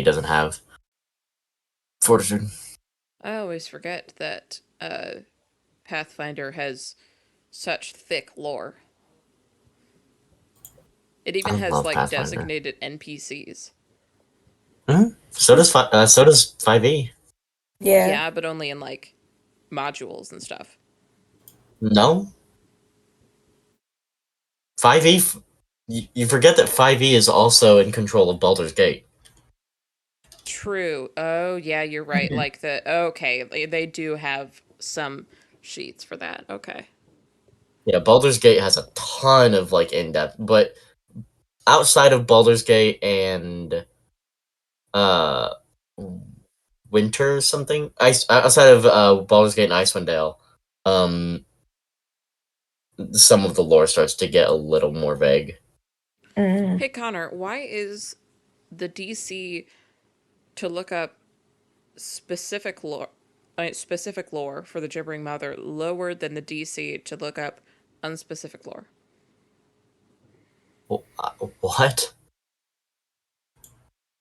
doesn't have fortitude. I always forget that Pathfinder has such thick lore. It I even has love like Pathfinder. designated NPCs. So does 5e. Yeah. Yeah, but only in like modules and stuff. No, 5e. You forget that 5e is also in control of Baldur's Gate. True. Oh, yeah, you're right. Like okay, they do have some sheets for that. Okay. Yeah, Baldur's Gate has a ton of like in depth, but outside of Baldur's Gate and uh Winter something, ice outside of Baldur's Gate and Icewind Dale, um, some of the lore starts to get a little more vague. Mm. Hey Connor, why is the DC to look up specific lore for the Gibbering Mother lower than the DC to look up unspecific lore? What?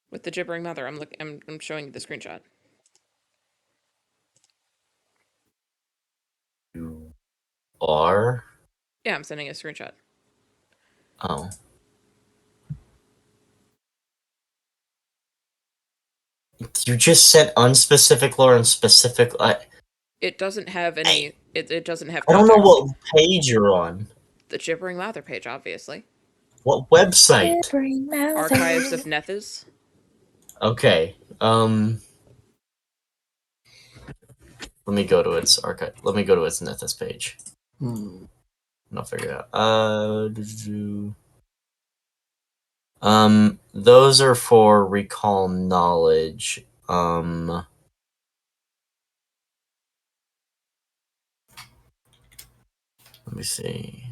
With the Gibbering Mother, I'm showing you the screenshot. You are? Yeah, I'm sending a screenshot. Oh. You just said unspecific lore and specific. It doesn't have any. It doesn't have I don't know context. what page you're on. The Gibbering Mother page, obviously. What website? Gibbering Archives of Mouthers. Nethys. Okay. Let me go to its archive. Let me go to its Nethys page. Hmm. And I'll figure it out. Those are for recall knowledge. Let me see.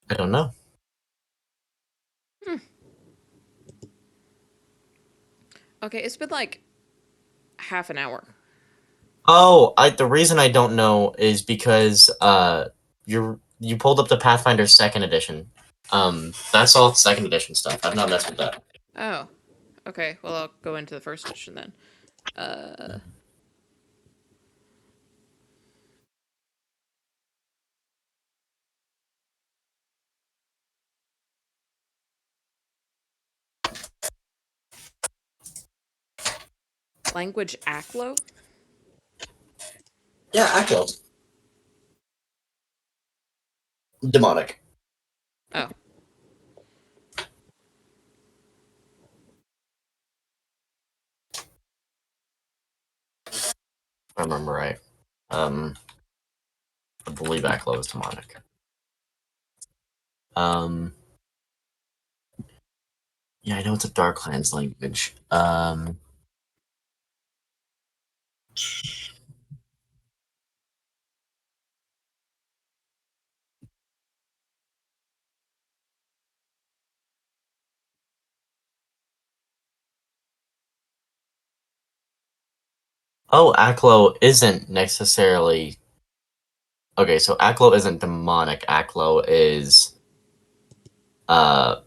I don't know. Okay, it's been like half an hour. Oh, the reason I don't know is because you pulled up the Pathfinder second edition. That's all second edition stuff. I've not messed with that. Oh, okay. Well, I'll go into the first edition then. Uh, language Aklo. Yeah, Aklo. Demonic. Oh, If I remember right. I believe Aklo is demonic. Um, yeah, I know it's a Darklands language. Oh, Aklo isn't necessarily. Okay, so Aklo isn't demonic. Aklo is like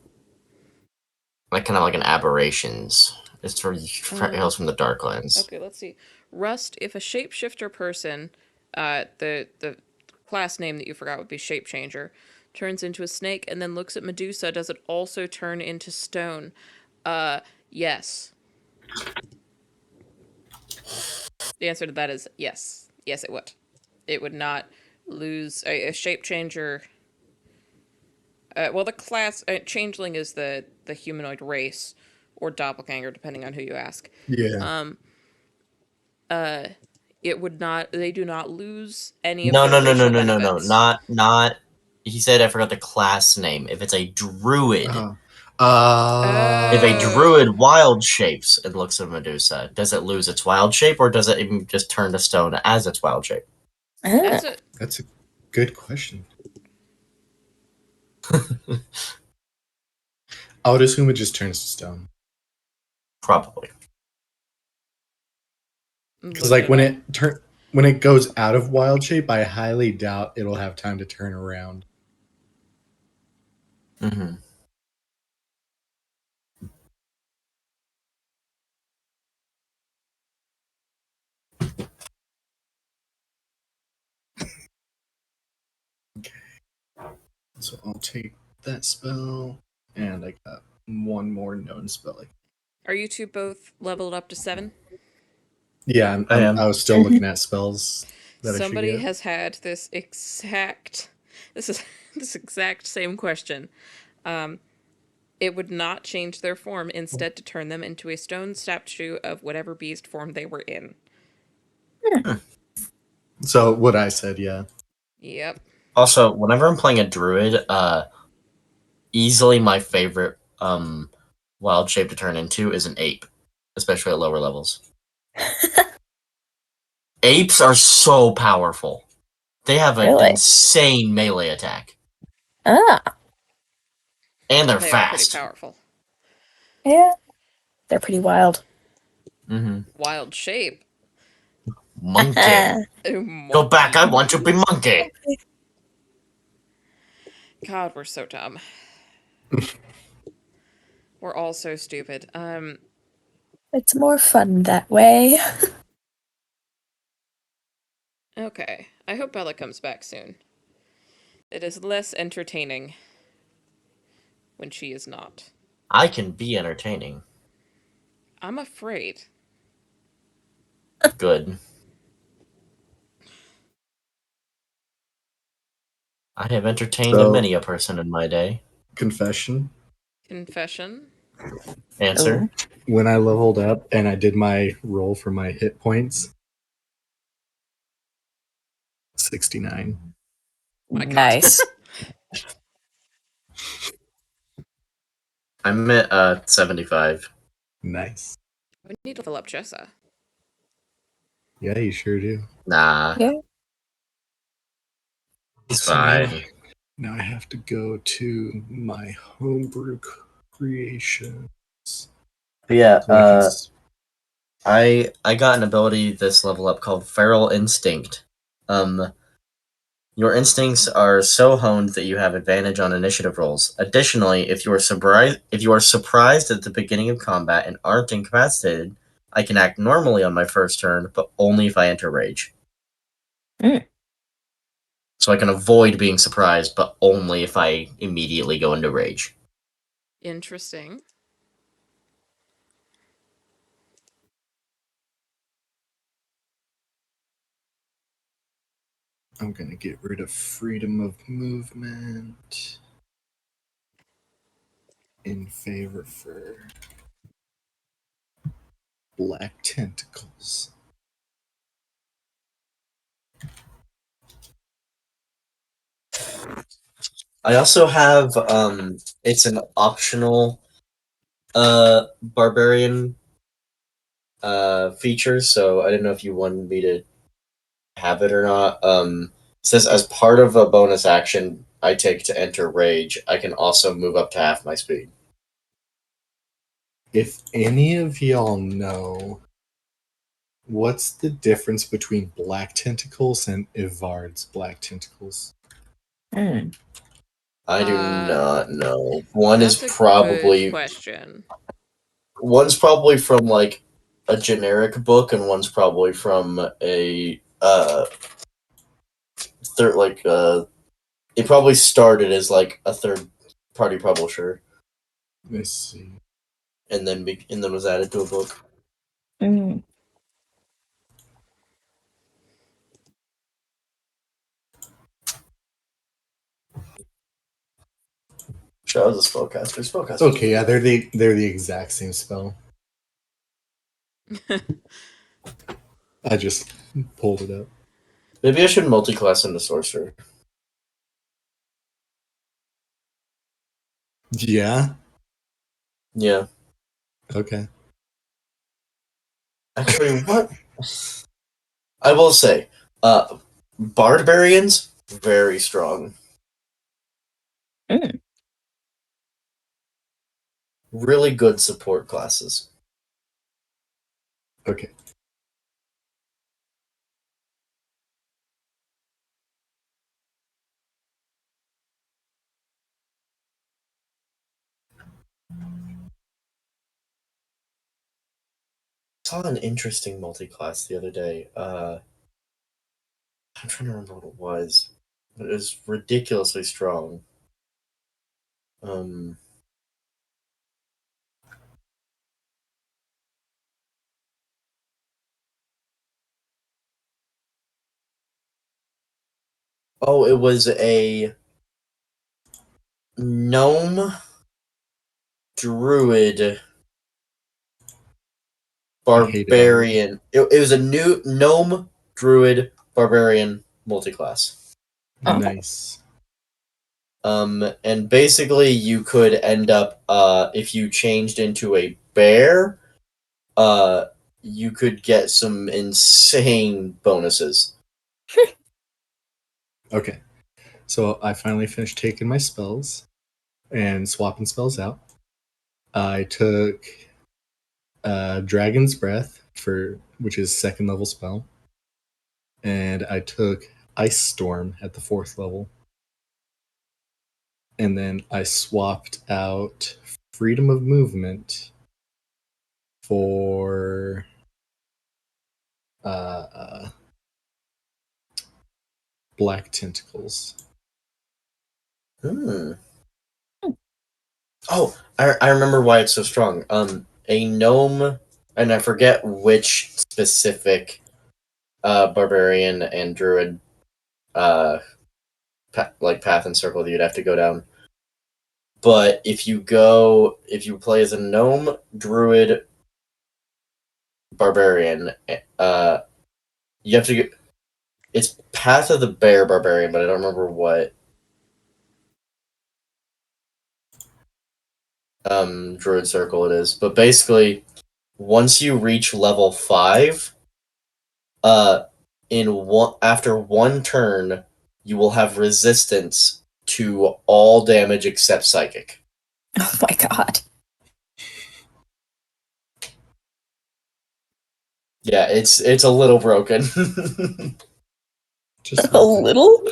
kind of like an aberrations. It's from hails from the Darklands. Okay, let's see. Rust, if a shapeshifter person, the class name that you forgot would be Shapechanger, turns into a snake and then looks at Medusa, does it also turn into stone? Yes. The answer to that is yes. Yes, it would. It would not lose a Shapechanger. Well, the class changeling is the humanoid race, or doppelganger, depending on who you ask. Yeah. It would not. They do not lose any of No, their no, no, no, racial no, no, no. benefits. Not. He said I forgot the class name. If it's a druid, Uh, if a Oh. druid wild shapes and looks at Medusa, does it lose its wild shape, or does it even just turn to stone as its wild shape? Ah, That's a that's a good question. I would assume it just turns to stone. Probably. Because looking like it when up. when it goes out of wild shape, I highly doubt it'll have time to turn around. Mm-hmm. So I'll take that spell, and I got one more known spell. Are you two both leveled up to 7? Yeah, I am. I was still looking at spells that I should Somebody get. has had this exact. This is this exact same question. It would not change their form, instead to turn them into a stone statue of whatever beast form they were in. So what I said, yeah. Yep. Also, whenever I'm playing a druid, easily my favorite wild shape to turn into is an ape, especially at lower levels. Apes are so powerful. They have an really? insane melee attack, Ah, and they're They are pretty fast. powerful. yeah. They're pretty wild. Mm-hmm. Wild shape. Monkey. Oh, Go back, I want monkey. to be monkey. God, we're so dumb. We're all so stupid. It's more fun that way. Okay. I hope Bella comes back soon. It is less entertaining when she is not. I can be entertaining. I'm afraid. Good. I have entertained So many a person in my day. confession. Confession. Answer. Oh, When I leveled up and I did my roll for my hit points, 69. My God. nice. I'm at 75. Nice. We need to level up Jessa. Yeah, you sure do. Nah, Yeah. it's So now, fine. now I have to go to my homebrew creations. But yeah, So I can I got an ability this level up called Feral Instinct. Your instincts are so honed that you have advantage on initiative rolls. Additionally, if you are surprised at the beginning of combat and aren't incapacitated, I can act normally on my first turn, but only if I enter rage. Mm. So I can avoid being surprised, but only if I immediately go into rage. Interesting. I'm gonna get rid of freedom of movement in favor for black tentacles. I also have it's an optional barbarian feature, so I didn't know if you wanted me to have it or not. It says as part of a bonus action I take to enter rage, I can also move up to half my speed. If any of y'all know What's the difference between black tentacles and Ivard's black tentacles? Hmm. I do not know. One That's is a good probably question. one's probably from like a generic book, and one's probably from a third it probably started as like a third party publisher, Let's see. and then was added to a book. Hmm. Shout out to spellcaster. Spellcaster. Okay, yeah, they're the exact same spell. I just pulled it up. Maybe I should multi-class into sorcerer. Yeah. Yeah. Okay. Actually, what? I will say, barbarians very strong. Hmm. Really good support classes. Okay. Saw an interesting multi-class the other day. I'm trying to remember what it was. But it was ridiculously strong. Um, oh, it was a gnome druid I hate it already. barbarian. It was a new gnome druid barbarian multi-class. Oh. Nice. And basically you could end up, if you changed into a bear, you could get some insane bonuses. Okay. So I finally finished taking my spells and swapping spells out. I took Dragon's Breath which is 2nd level spell, and I took Ice Storm at the 4th level, and then I swapped out Freedom of Movement for Black Tentacles. Hmm. Oh, I remember why it's so strong. A gnome, and I forget which specific barbarian and druid path and circle that you'd have to go down. But if you play as a gnome, druid, barbarian, you have to get. It's Path of the Bear Barbarian, but I don't remember what druid circle it is. But basically, once you reach level 5, after one turn, you will have resistance to all damage except psychic. Oh my god. Yeah, it's a little broken. Just A little?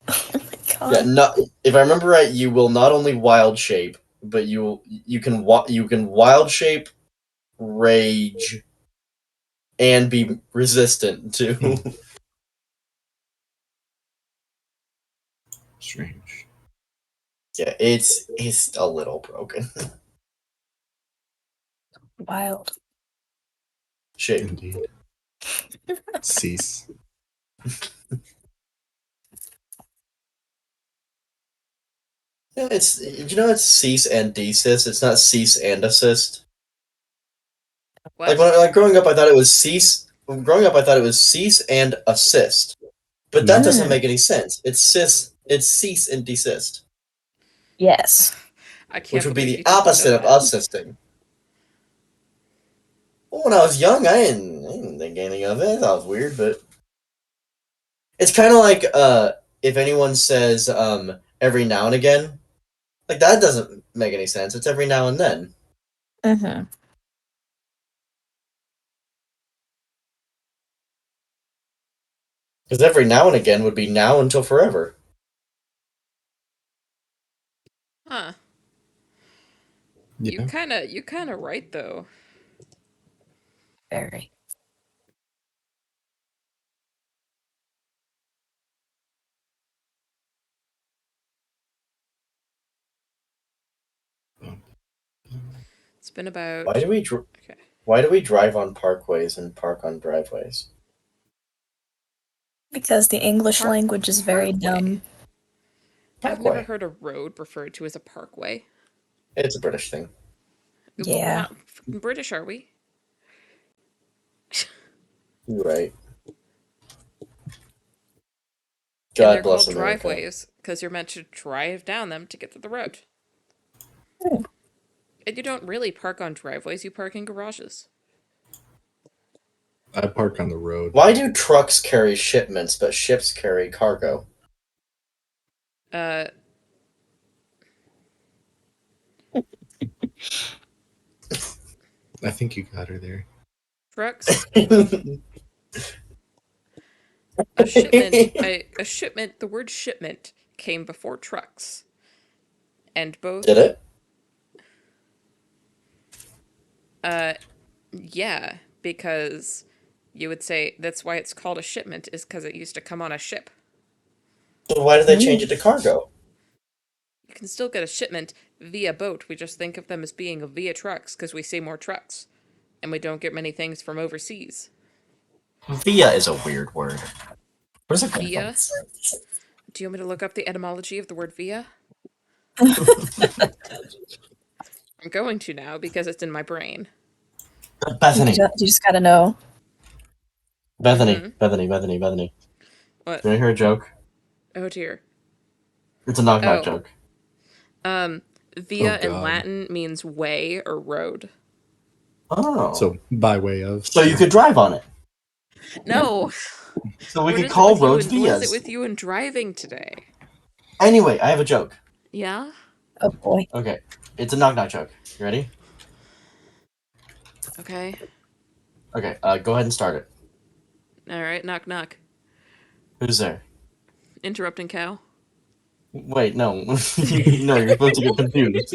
Oh my Yeah, god. not if I remember right, you will not only wild shape, but you can wild shape, rage, and be resistant to. Strange. Yeah, it's a little broken. Wild. Shape. Indeed. Cease. Yeah, it's cease and desist. It's not cease and assist. What? Growing up, I thought it was cease. Growing up, I thought it was cease and assist, but that doesn't Mm. make any sense. It's cease and desist, Yes. I can't which would be believe the you didn't know opposite of that. assisting. Well, when I was young, I didn't think anything of it. That was weird, but it's kind of like if anyone says every now and again, like that doesn't make any sense. It's every now and then. Mm-hmm. Because every now and again would be now until forever. Huh. Yeah. You kinda right though. Very. It's been about Why do we okay. Why do we drive on parkways and park on driveways? Because the English Park- language is very parkway. dumb. I've never Parkway. heard a road referred to as a parkway. It's a British thing. Well, we're Yeah. not fucking British, are we? You're right. And they're God bless called America. driveways because you're meant to drive down them to get to the road. Hmm. And you don't really park on driveways, you park in garages. I park on the road. Why do trucks carry shipments but ships carry cargo? Uh, I think you got her there. trucks, Did a shipment, the word shipment came before trucks. And both, it? yeah, because you would say that's why it's called a shipment, is because it used to come on a ship. So why did they change it to cargo? You can still get a shipment via boat. We just think of them as being via trucks because we see more trucks. And we don't get many things from overseas. Via is a weird word. Where's it come Via? from? Do you want me to look up the etymology of the word via? I'm going to now because it's in my brain. Bethany. You just gotta know. Bethany. Mhm. Bethany. What? Do you want to hear a joke? Oh dear. It's a knock-knock Oh. joke. Via Oh, in God. Latin means way or road. Oh. So by way of. So you could drive on it. No. So we What could is it call with you roads and what is it vias. with you and driving today? Anyway, I have a joke. Yeah? Oh boy. Okay. It's a knock-knock joke. You ready? Okay. Okay, go ahead and start it. Alright, knock knock. Who's there? Interrupting cow. Wait, no. No, you're supposed to get confused.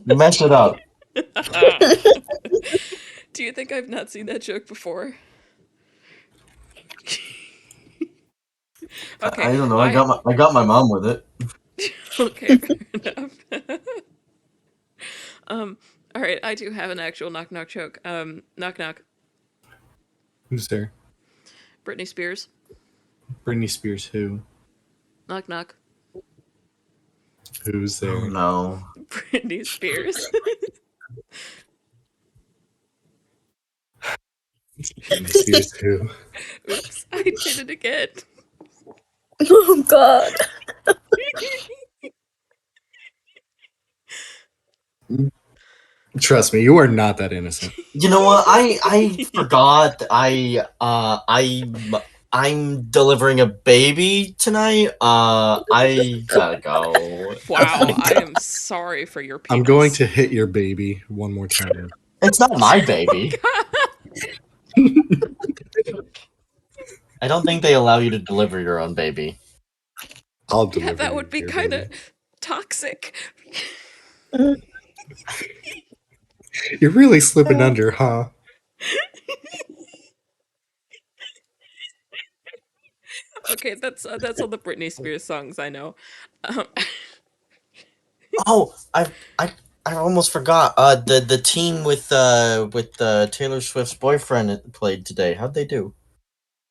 You messed it up. Do you think I've not seen that joke before? Okay, I don't know. I got my mom with it. okay, fair enough. All right, I do have an actual knock knock joke. Knock knock. Who's there? Britney Spears. Britney Spears. Who? Knock knock. Who's Oh there? no. Britney Spears. Britney Spears. Who? Oops, I did it again. Oh god. Trust me, you are not that innocent. You know what? I forgot. I'm delivering a baby tonight. I gotta go. Wow, I am sorry for your penis. I'm going to hit your baby one more time. It's not my baby. I don't think they allow you to deliver your own baby. I'll deliver. Yeah, that would be your kind of baby. toxic. You're really slipping under, huh? Okay, that's all the Britney Spears songs I know. Oh, I almost forgot. The team with Taylor Swift's boyfriend played today. How'd they do?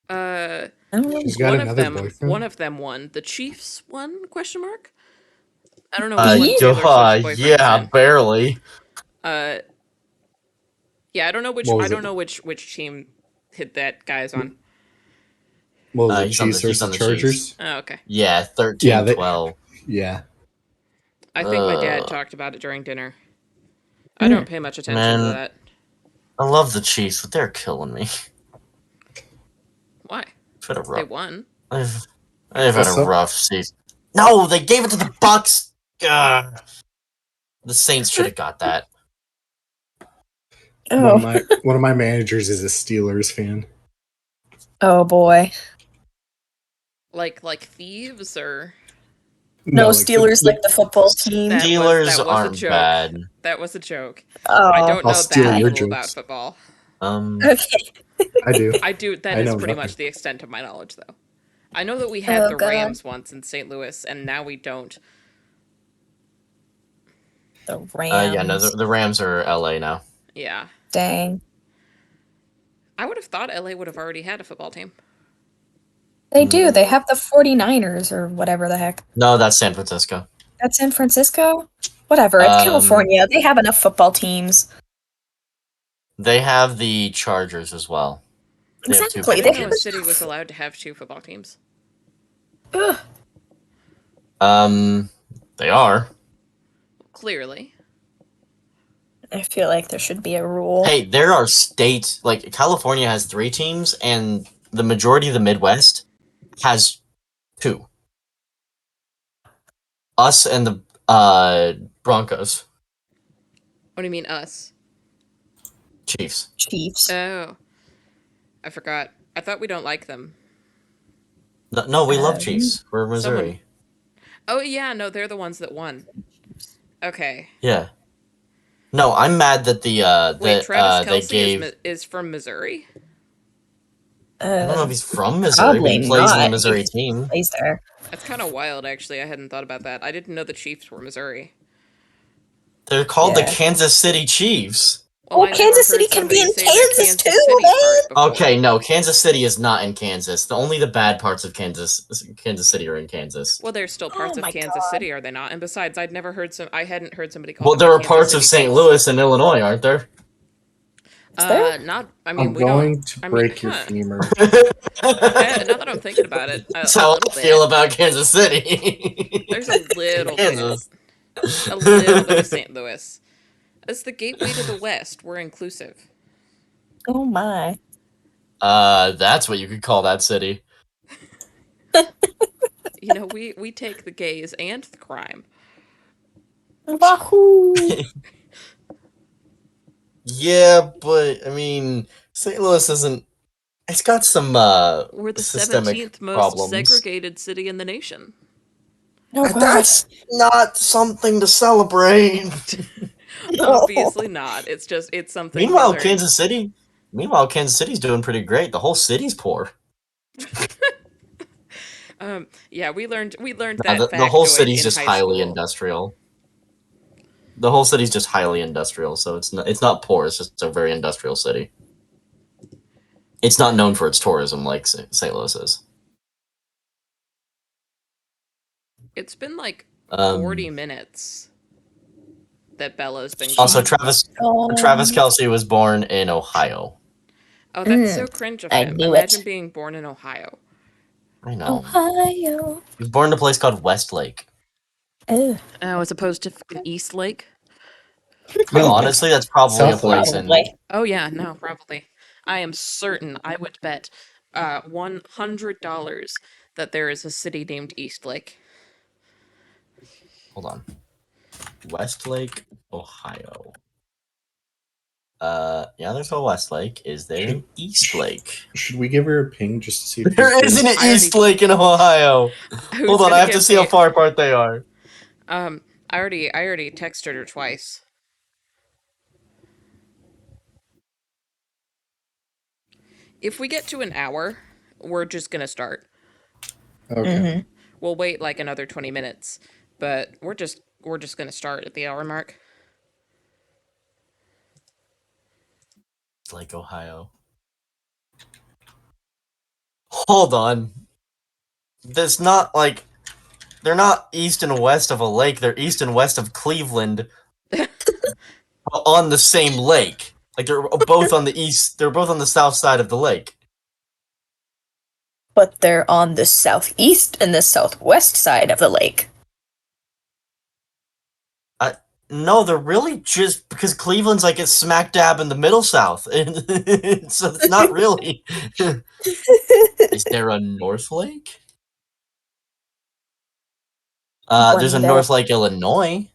She's got one of another them boyfriend. won. The Chiefs won? Question mark. I don't know which one Did Taylor Swift's boyfriend is yeah, in. barely. Yeah, I don't know which. What I was don't it? know which team hit that guy's on. What was it? He's on Chiefs he's on versus the Chargers? Chiefs. Oh, okay. Yeah, 13-12. Yeah. I think my dad talked about it during dinner. I Hmm. don't pay much attention to Man, that. I love the Chiefs, but they're killing me. Why? I've had a They rough, won. I've had What's a up? rough season. No, they gave it to the Bucks. The Saints should have got that. Oh, one of my managers is a Steelers fan. oh boy. Like thieves or No, like Steelers like the football team. Steelers that was a aren't joke. bad. That was a joke. Oh, I don't I'll know steal that your little about jokes. football. okay. I do. I do. That I is know pretty nothing. much the extent of my knowledge, though. I know that we had Oh, the God. Rams once in St. Louis, and now we don't. The Rams. Yeah, no, the Rams are LA now. Yeah, Dang. I would have thought LA would have already had a football team. They do. Mm. They have the 49ers or whatever the heck. No, that's San Francisco. That's San Francisco? Whatever. It's California. They have enough football teams. They have the Chargers as well. They have two Exactly. I They didn't football know a have city enough. was allowed to have 2 football teams. Ugh. They are. Clearly. I feel like there should be a rule. Hey, there are states like California has 3 teams, and the majority of the Midwest has 2. Us and the Broncos, What do you mean us? Chiefs. Chiefs. Oh, I forgot. I thought we don't like them. No, we love Um, Chiefs. We're Missouri. Someone- Oh yeah, no, they're the ones that won. Okay. Yeah. No, I'm mad that Wait, Travis they Kelsey gave. is from Missouri? I don't know if he's from Missouri, but Probably he plays in the not. Missouri He team. plays there. That's kind of wild, actually. I hadn't thought about that. I didn't know the Chiefs were Missouri. They're called the Yeah. Kansas City Chiefs. Well, I never Kansas heard City can be somebody in say that Kansas too, City man. part before. Okay, no, Kansas City is not in Kansas. Only the bad parts of Kansas City are in Kansas. Well, there's still parts Oh of my Kansas God. City, are they not? And besides, I hadn't heard somebody call Well, them there the are Kansas parts of City St. Chiefs. Louis and Illinois, aren't there? Is there? Not. I mean, I'm we going don't. to I mean, break your huh. femur. Yeah, now that I'm thinking about it, That's a how little I bit. feel about Kansas City. There's a little bit. Kansas. A little bit of St. Louis. It's the gateway to the West. We're inclusive. Oh my. That's what you could call that city. You know, we take the gays and the crime. Wahoo! Yeah, but I mean, St. Louis isn't. It's got some We're the systemic 17th most problems. segregated city in the nation. Oh God. That's not something to celebrate. Obviously not. It's something. we Meanwhile, learned. Kansas City's doing pretty great. The whole city's poor. Yeah, we learned Nah, that the whole factoid city's in just high highly school. industrial. The whole city's just highly industrial, so it's not poor. It's just a very industrial city. It's not known for its tourism like St. Louis is. It's been like Um, 40 minutes that Bella's been Also, gone. Travis Kelsey was born in Ohio. Oh, that's so cringe of I him. knew Imagine it. being born in Ohio. I know. Ohio. He was born in a place called Westlake. Oh. Oh, as opposed to fucking East Lake? No, honestly, that's probably a South place Lake. in. Probably. Oh, yeah, no, probably. I am certain, I would bet $100 that there is a city named East Lake. Hold on. Westlake, Ohio. Yeah, there's a Westlake. Is there an East Lake? Should we give her a ping just to see if There she's isn't an I East already- Lake in Ohio. Who's Hold on, gonna I have to give see how me- far apart they are. I already texted her twice. If we get to an hour, we're just gonna start. Okay. We'll wait like another 20 minutes, but we're just gonna start at the hour mark. It's like Ohio. Hold on. There's not like they're not east and west of a lake. They're east and west of Cleveland on the same lake. Like they're both on the east. They're both on the south side of the lake. But they're on the southeast and the southwest side of the lake. No, they're really just because Cleveland's like it's smack dab in the middle south, and so it's not really. Is there a North Lake? There's a Wonder. North Lake, Illinois.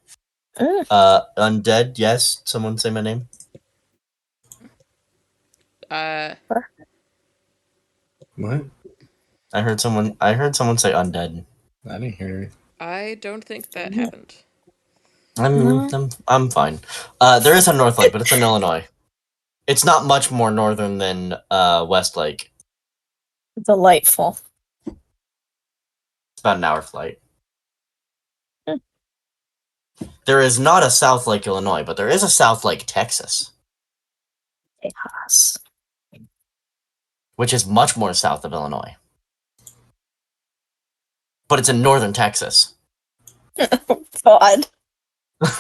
Mm. Undead, yes. Someone say my name. What? I heard someone say undead. I didn't hear it. I don't think that happened. I'm fine. There is a North Lake, but it's in Illinois. It's not much more northern than West Lake. Delightful. It's about an hour flight. Hmm. There is not a South Lake, Illinois, but there is a South Lake, Texas, Chaos. which is much more south of Illinois. But it's in northern Texas. God.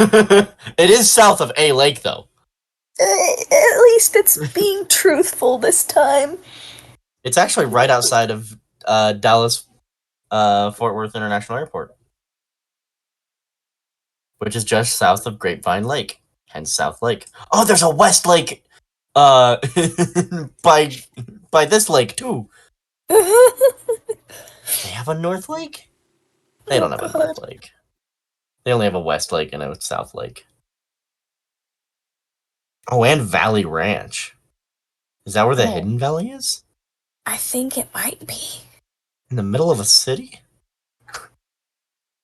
It is south of A Lake, though. At least it's being truthful this time. It's actually right outside of Dallas Fort Worth International Airport, which is just south of Grapevine Lake, hence South Lake. Oh, there's a West Lake by this lake too. They have a North Lake? They don't have a North Lake. They only have a West Lake and a South Lake. Oh, and Valley Ranch. Is that where the Hidden Valley is? I think it might be. In the middle of a city?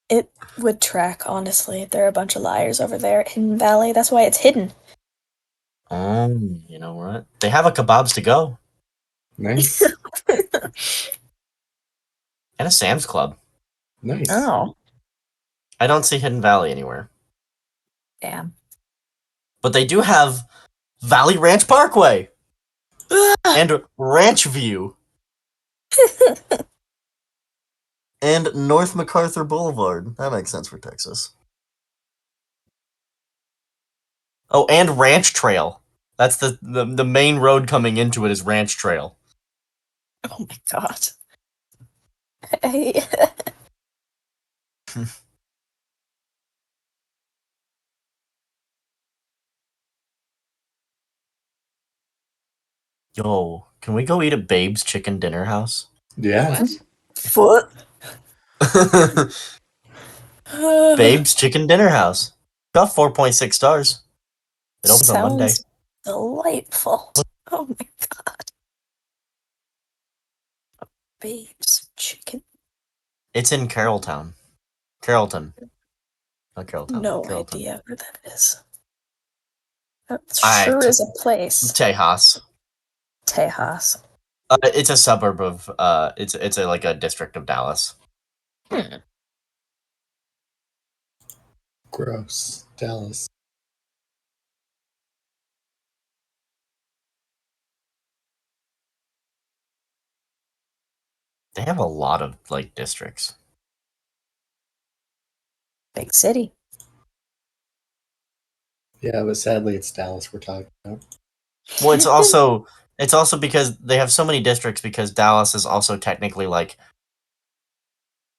It would track, honestly. There are a bunch of liars over there at Hidden Valley. That's why it's hidden. Oh, you know what? They have a kebabs to go. Nice. And a Sam's Club. Nice. Oh, I don't see Hidden Valley anywhere. damn. But they do have Valley Ranch Parkway and Ranch View and North MacArthur Boulevard. That makes sense for Texas. Oh, and Ranch Trail. That's the main road coming into it is Ranch Trail. Oh my god. Hey. Yo, can we go eat at Babe's Chicken Dinner House? Yeah. What? Foot. Babe's Chicken Dinner House. Got 4.6 stars. It opens on Monday. Sounds delightful. Oh my god. Babe's chicken. It's in Carrollton. Not Carrollton. No Carrollton. idea where that is. That I- sure is a place. Tejas. Tejas. It's a suburb of it's like a district of Dallas. Gross. Dallas. They have a lot of like districts. Big city. Yeah, but sadly it's Dallas we're talking about. Well, it's also because they have so many districts because Dallas is also technically like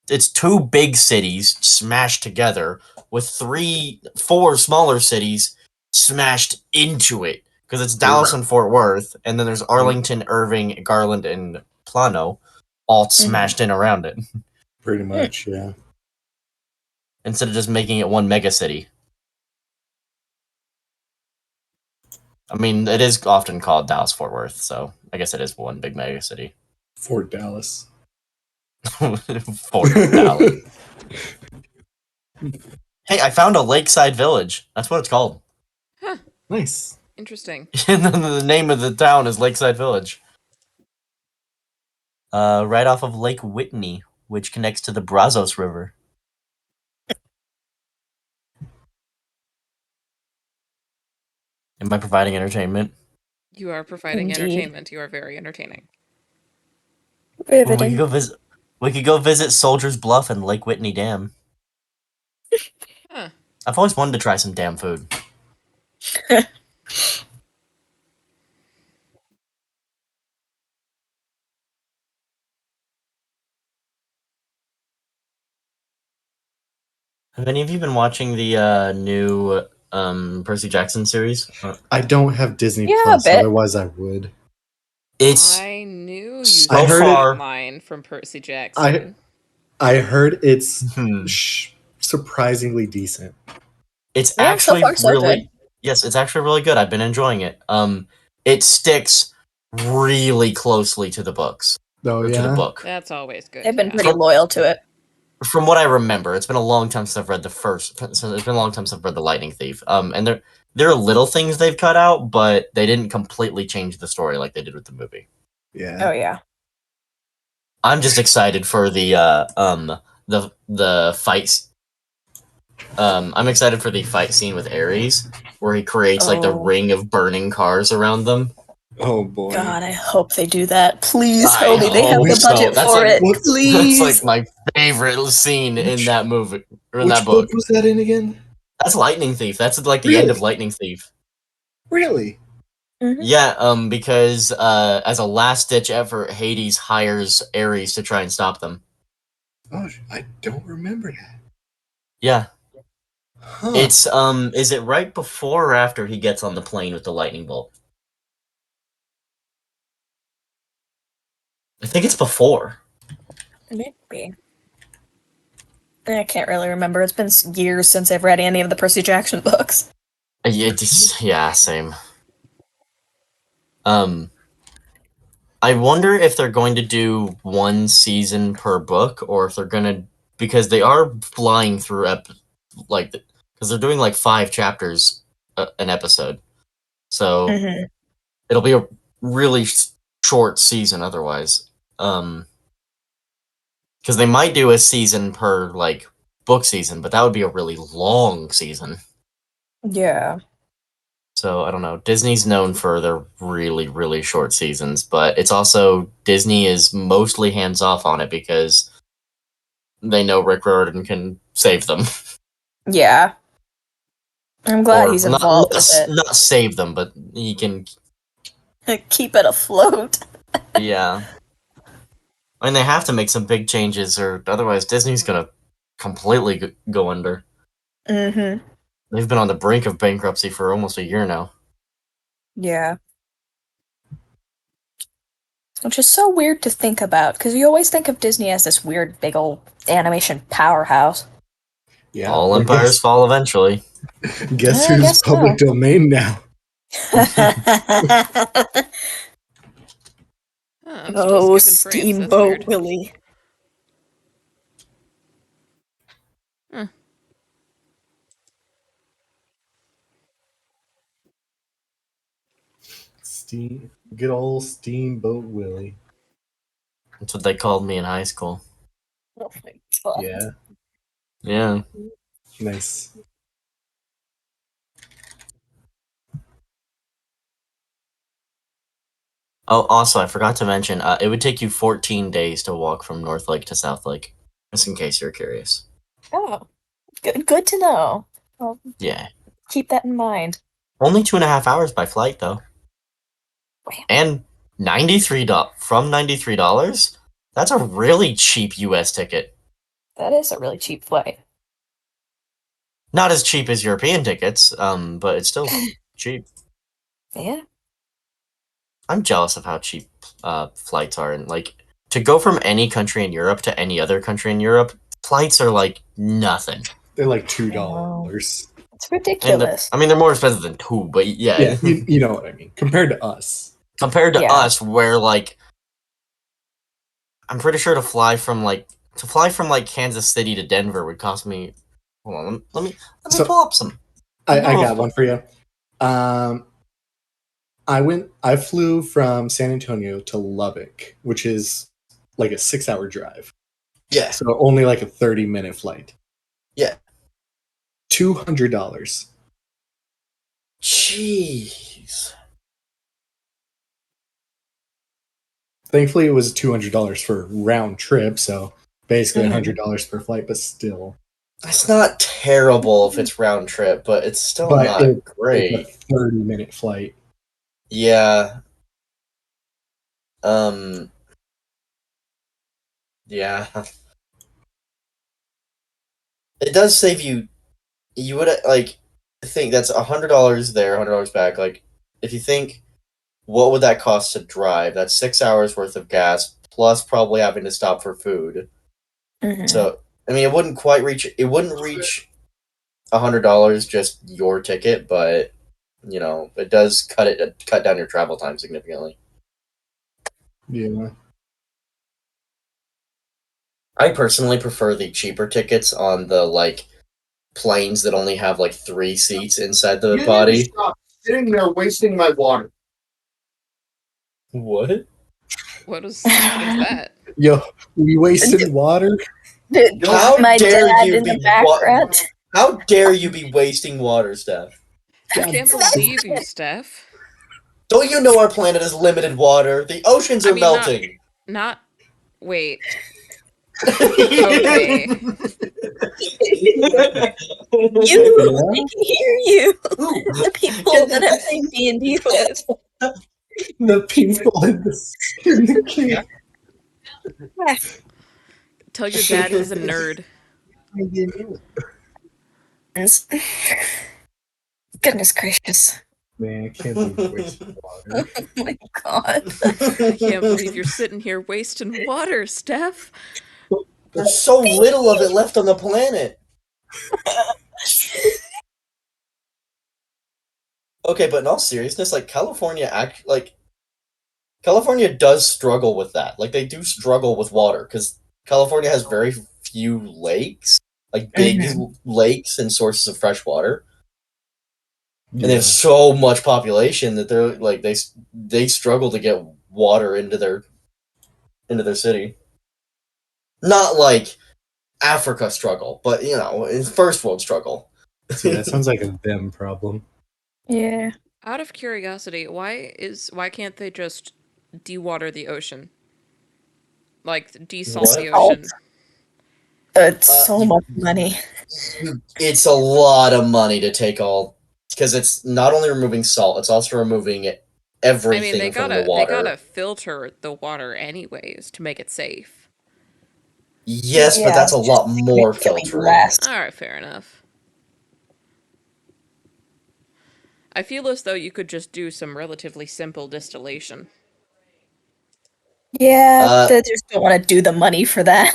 it's two big cities smashed together with 4 smaller cities smashed into it because it's Dallas and Fort Worth, and then there's Arlington, Irving, Garland, and Plano, all smashed in around it Pretty much, yeah. instead of just making it one mega city. I mean, it is often called Dallas Fort Worth, so I guess it is one big mega city. Fort Dallas. Fort Dallas. Hey, I found a lakeside village. That's what it's called. Nice. Interesting. And then the name of the town is Lakeside Village. Right off of Lake Whitney, which connects to the Brazos River. Am I providing entertainment? You are providing Indeed. entertainment. You are very entertaining. Well, we Riveting. could go visit. We could go visit Soldier's Bluff and Lake Whitney Dam. Huh. I've always wanted to try some dam food. Have any of you been watching the new Percy Jackson series? I don't have Disney Yeah, a Plus, bit. otherwise I would. It's I knew you so I heard it- far. mine from Percy Jackson. I heard it's Hmm. surprisingly decent. It's Yeah, so actually far, so really good. yes, it's actually really good. I've been enjoying it. It sticks really closely to the books. Oh Or to the yeah. book. That's always good. They've been yeah. pretty loyal to it. From what I remember, it's been a long time since I've read the first. So it's been a long time since I've read the Lightning Thief. And there are little things they've cut out, but they didn't completely change the story like they did with the movie. Yeah. Oh yeah. I'm just excited for the fights. I'm excited for the fight scene with Ares, where he creates like the Oh. ring of burning cars around them. Oh boy. God, I hope they do that. Please I tell me they have hope the so. budget That's for like- it. What's- Please. That's like my favorite scene in that movie or in Which that book. was that in again? That's Lightning Thief. That's like the end of Lightning Thief. Really? Mhm. Yeah, because as a last ditch effort, Hades hires Ares to try and stop them. Oh, I don't remember that. Yeah. Huh. It's is it right before or after he gets on the plane with the lightning bolt? I think it's before. Maybe. I can't really remember. It's been years since I've read any of the Percy Jackson books. Yeah, same. I wonder if they're going to do one season per book, or if they're gonna, because they are flying through because they're doing like 5 chapters an episode, so Mhm. it'll be a really short season otherwise. Because they might do a season per like book season, but that would be a really long season. Yeah. So I don't know. Disney's known for their really, really short seasons, but it's also Disney is mostly hands off on it because they know Rick Riordan can save them. Yeah. I'm glad Or he's not, involved not, with it. not save them, but he can. Keep it afloat. Yeah. I mean, they have to make some big changes, or otherwise Disney's gonna completely go under. Mm-hmm. They've been on the brink of bankruptcy for almost a year now. Yeah. Which is so weird to think about, because you always think of Disney as this weird, big old animation powerhouse. Yeah. All well, empires fall eventually. Guess I who's guess so. public domain now? I'm Oh, still skipping France. That's Steamboat weird. Willie. Good old Steamboat Willie. That's what they called me in high school. Oh my god. Yeah. Yeah. Nice. Oh, also, I forgot to mention, it would take you 14 days to walk from North Lake to South Lake, just in case you're curious. Oh, good to know. I'll Yeah. keep that in mind. Only 2.5 hours by flight, though. Wow. And $93? That's a really cheap US ticket. That is a really cheap flight. Not as cheap as European tickets, but it's still cheap. Yeah. I'm jealous of how cheap flights are, and like to go from any country in Europe to any other country in Europe, flights are like nothing. They're like $2. It's And ridiculous. they're more expensive than 2, but yeah. Yeah, you know what I mean. Compared to us. Compared to Yeah. us, where like I'm pretty sure to fly from like Kansas City to Denver would cost me. Hold on, let me So- pull up some. I got one for you. I flew from San Antonio to Lubbock, which is like a 6-hour drive. Yeah. So only like a 30-minute flight. Yeah. $200. Jeez. Thankfully, it was $200 for round trip, so basically Mhm. $100 per flight, but still. That's not terrible if it's round trip, but it's still But not it's great. a 30-minute flight. Yeah. Yeah. It does save you. You would like think that's $100 there, $100 back. Like, if you think, what would that cost to drive? That's 6 hours worth of gas plus probably having to stop for food. Mhm. So I mean, it wouldn't quite reach. It wouldn't reach $100 just your ticket, but you know, it does cut down your travel time significantly. Yeah. I personally prefer the cheaper tickets on the like planes that only have like 3 seats inside the body. Stop sitting there wasting my water. What? What is that? Yo, we wasted water. How My dare dad you in the be background. How dare you be wasting water, Steph? I God can't damn. believe you, Steph. Don't you know our planet has limited water? The oceans I are mean, melting. not. Wait. Okay. You, Yeah? I can hear you. Ooh. The people that I'm playing D&D with. The people in the camp. Tell your dad he's a nerd. Goodness gracious. Man, I can't believe we wasted water. Oh my god. I can't believe you're sitting here wasting water, Steph. There's so little of it left on the planet. Okay, but in all seriousness, like California does struggle with that. Like they do struggle with water because California has very few lakes, like big lakes and sources of fresh water, and they Yeah. have so much population that they're like they struggle to get water into their city. Not like Africa struggle, but you know, first world struggle. See, that sounds like a them problem. Yeah. Out of curiosity, why can't they just dewater the ocean? Like desalt What? the ocean. It's Uh, so you- much money. It's a lot of money to take all because it's not only removing salt, it's also removing I everything mean, they from the gotta water. filter the water anyways to make it safe. Yes, but Yeah, that's a lot more significantly filtering. less. All right, fair enough. I feel as though you could just do some relatively simple distillation. Yeah, Uh, they just don't want to do the money for that.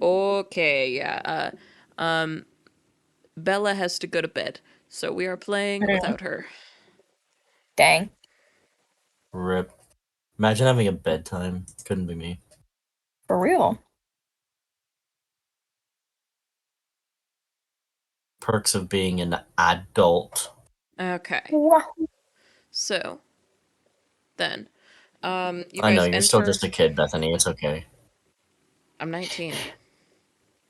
Okay, yeah. Bella has to go to bed, so we are playing without her. Dang. Rip. Imagine having a bedtime. Couldn't be me. For real. Perks of being an adult. Okay, Wow. so then, you I know guys you're still enter. just a kid, Bethany. It's okay. I'm 19.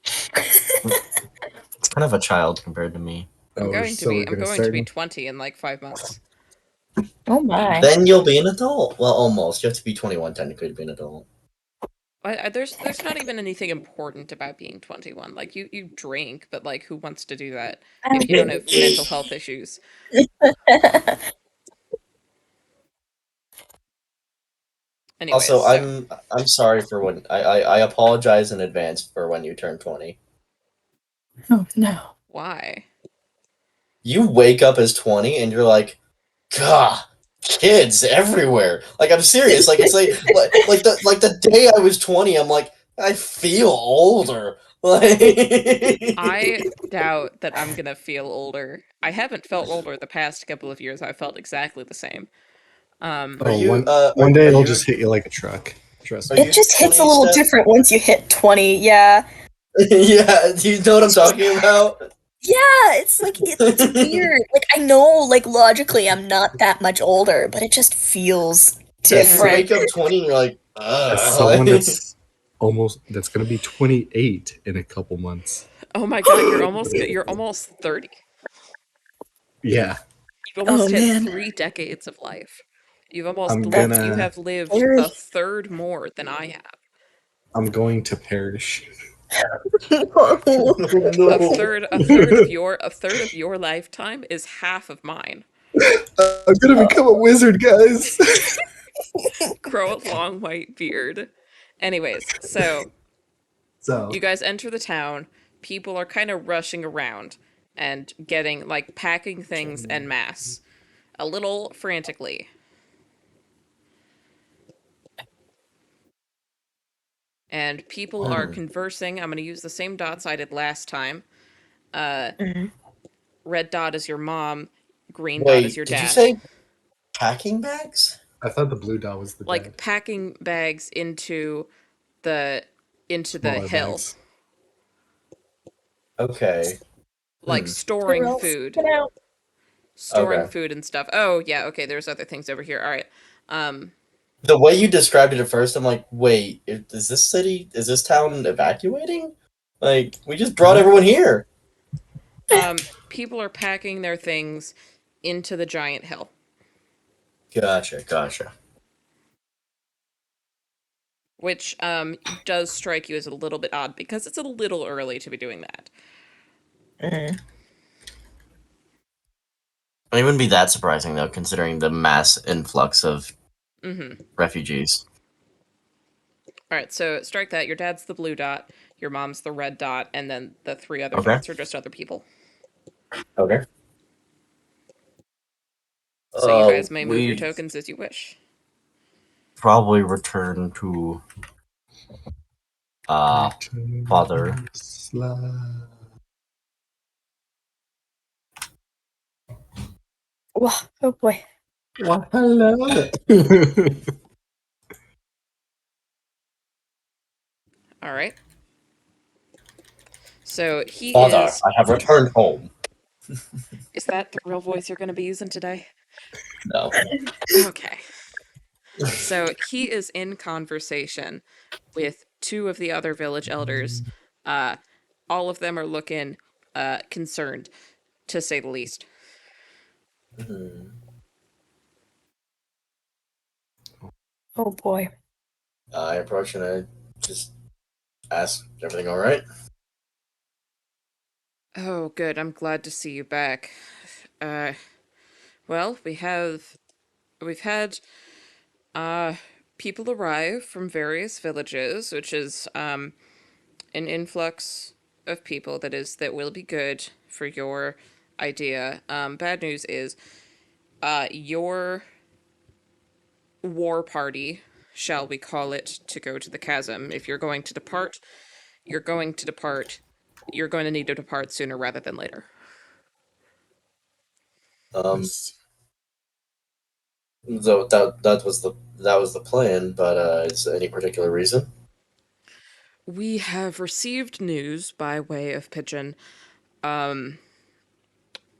It's kind of a child compared to me. I'm Oh, going to so be. we're I'm gonna going to start. be 20 in like 5 months. Oh my. Then you'll be an adult. Well, almost. You have to be 21 technically to be an adult. There's not even anything important about being 21. Like you drink, but like who wants to do that if you don't have mental health issues? Anyways, Also, so I'm sorry for when I apologize in advance for when you turn 20. Oh no. why? You wake up as 20 and you're like, God, kids everywhere. Like I'm serious. Like it's like the day I was 20, I'm like, I feel older. Like I doubt that I'm gonna feel older. I haven't felt older the past couple of years. I felt exactly the same. Are Oh, you one day are it'll you just hit you like a truck. Trust are me. It you just hits a 20, little Steph? different once you hit 20. Yeah. Yeah, do you know what I'm talking about? Yeah, it's like it's weird. Like I know like logically I'm not that much older, but it just feels You different. wake up 20 and you're like, As someone like, that's gonna be 28 in a couple months. Oh my god, you're almost 30. Yeah, You've Oh almost hit man. 3 decades of life. You That's have lived very a third more than I have. I'm going to perish. no. no. A third of your lifetime is half of mine. I'm gonna become a wizard, guys. Grow a long white beard. Anyways, so So, you guys enter the town. People are kind of rushing around and getting like packing things en masse, a little frantically. And people are conversing. I'm going to use the same dots I did last time. Mhm. Red dot is your mom, green dot is Wait, your did you dad. say packing bags? I thought the blue dot was the like dead. packing bags into the Smaller hill, bags. Okay. like Hmm. storing Squirrels, food, get out. storing Okay. food and stuff. Oh yeah, okay. There's other things over here. All right. The way you described it at first, I'm like, wait, is this town evacuating? Like, we just brought everyone here. People are packing their things into the giant hill. Gotcha. Which does strike you as a little bit odd because it's a little early to be doing that. Mm. It wouldn't be that surprising though, considering the mass influx of Mm-hmm. refugees. All right, so strike that. Your dad's the blue dot, your mom's the red dot, and then the three other Okay. dots are just other people. Okay. So you guys may move your We tokens as you wish. probably return to father. Whoa, oh boy. Well, hello. All right. So he Father, is. I have returned home. Is that the real voice you're going to be using today? No. Okay. So he is in conversation with two of the other village elders. All of them are looking concerned, to say the least. Hmm. Oh boy. I approach and I just ask, everything all right? Oh, good. I'm glad to see you back. Uh, well, we've had uh people arrive from various villages, which is an influx of people that will be good for your idea. Bad news is your war party, shall we call it, to go to the chasm. If you're going to depart, you're going to depart. You're going to need to depart sooner rather than later. So that was the plan, but is there any particular reason? We have received news by way of pigeon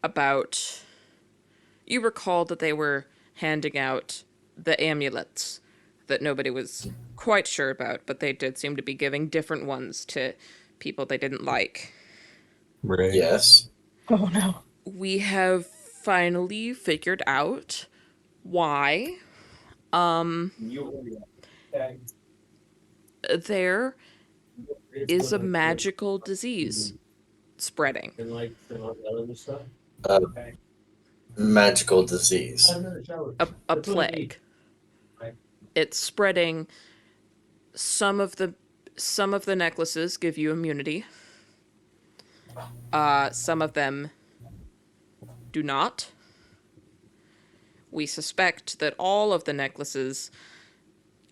about. You recall that they were handing out the amulets that nobody was quite sure about, but they did seem to be giving different ones to people they didn't like. Right. Yes. Oh no. We have finally figured out why there is a magical disease spreading. Uh, magical disease. A plague. It's spreading. Some of the necklaces give you immunity. Some of them do not. We suspect that all of the necklaces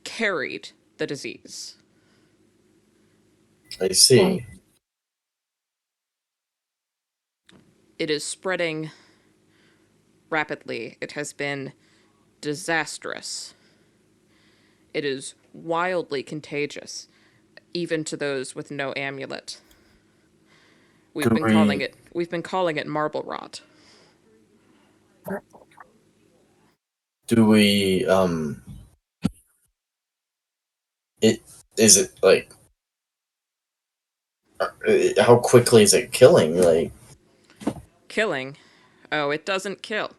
carried the disease. I see. It is spreading rapidly. It has been disastrous. It is wildly contagious, even to those with no amulet. Do we We've been calling it marble rot. do we it is it like how quickly is it killing? Like, Killing? Oh, it doesn't kill.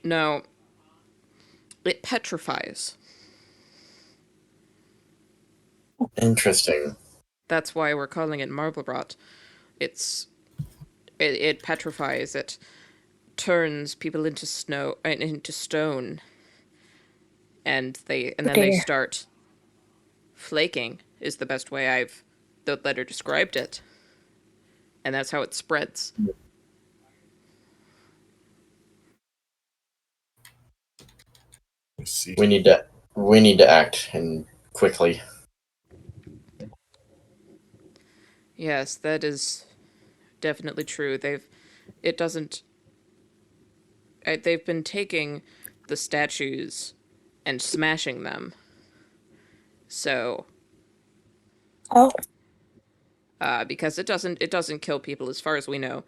No, it petrifies. interesting. That's why we're calling it marble rot. It's it petrifies. It turns people into into stone, and then they Okay. start flaking. Is the best way the letter described it, and that's how it spreads. Let's see. We need to act and quickly. Yes, that is definitely true. It doesn't. They've been taking the statues and smashing them. So, Oh, because it doesn't kill people as far as we know.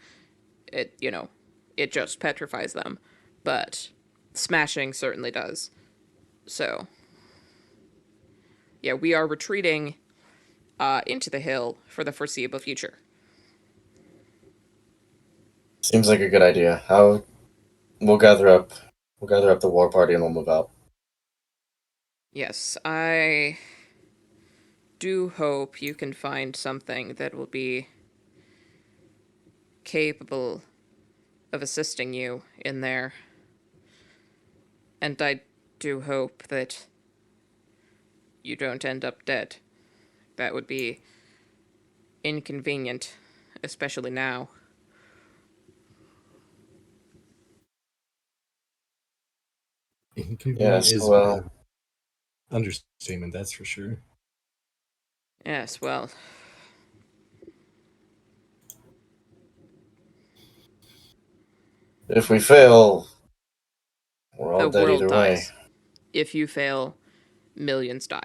It just petrifies them. But smashing certainly does. So, yeah, we are retreating into the hill for the foreseeable future. Seems like a good idea. How we'll gather up the war party and we'll move out. Yes, I do hope you can find something that will be capable of assisting you in there. And I do hope that you don't end up dead. That would be inconvenient, especially now. Inconvenient Yes, is well, understatement, that's for sure. Yes, well, if we fail, we're all the dead world either way. dies. If you fail, millions die.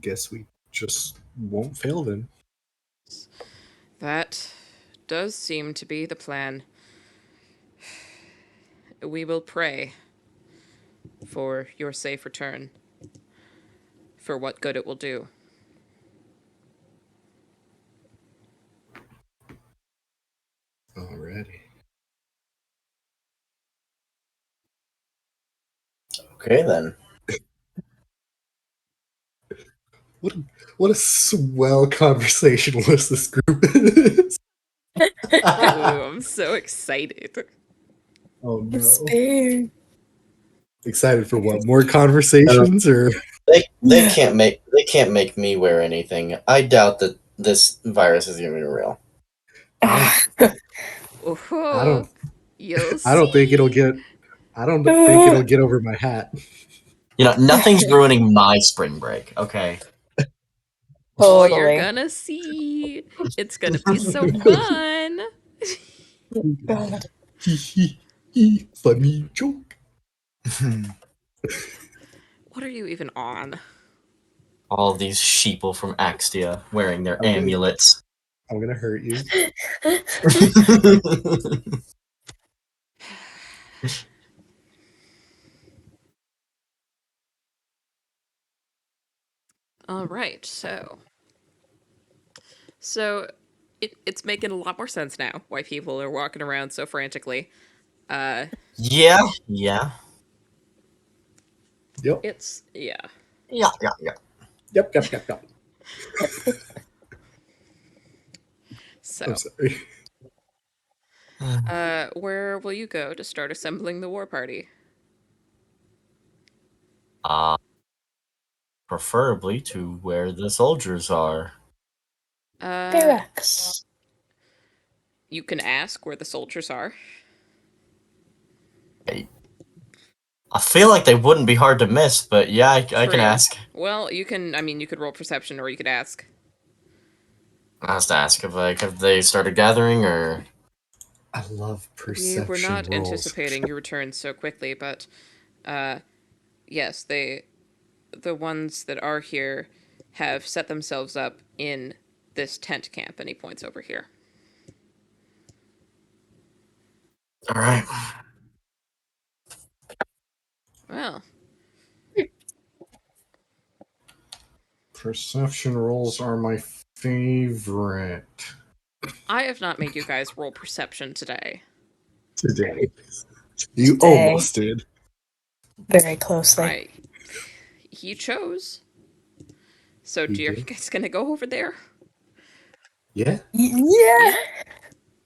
Guess we just won't fail then. That does seem to be the plan. We will pray for your safe return, for what good it will do. Alrighty. Okay then. What a swell conversationalist this group is. Ooh, I'm so excited. Oh it's no. big. Excited for what? More conversations or They can't make me wear anything. I doubt that this virus is even real. I Oh, don't you'll I don't think it'll see. get I don't think it'll get over my hat. You know, nothing's ruining my spring break. Okay. Oh, you're Totally. gonna see. It's gonna be so fun. God. Funny joke. What are you even on? All these sheeple from Axtia wearing their I'm gonna- amulets. I'm gonna hurt you. All right, so it's making a lot more sense now why people are walking around so frantically. Yeah, yeah. Yep. It's yeah. Yeah, yeah, yeah. Yep. So, I'm sorry. where will you go to start assembling the war party? Uh, preferably to where the soldiers are. Barracks. You can ask where the soldiers are. I feel like they wouldn't be hard to miss, but yeah, I can True. ask. Well, you can. I mean, you could roll perception, or you could ask. I have to ask if have they started gathering or. I love We were perception not rolls. anticipating your return so quickly, but yes, the ones that are here have set themselves up in this tent camp, and he points over here. All right. Well, Perception rolls are my favorite I have not made you guys roll perception today. today. You Today. almost did. Very closely. He chose. So, He are you did? guys gonna go over there? Yeah. Yeah.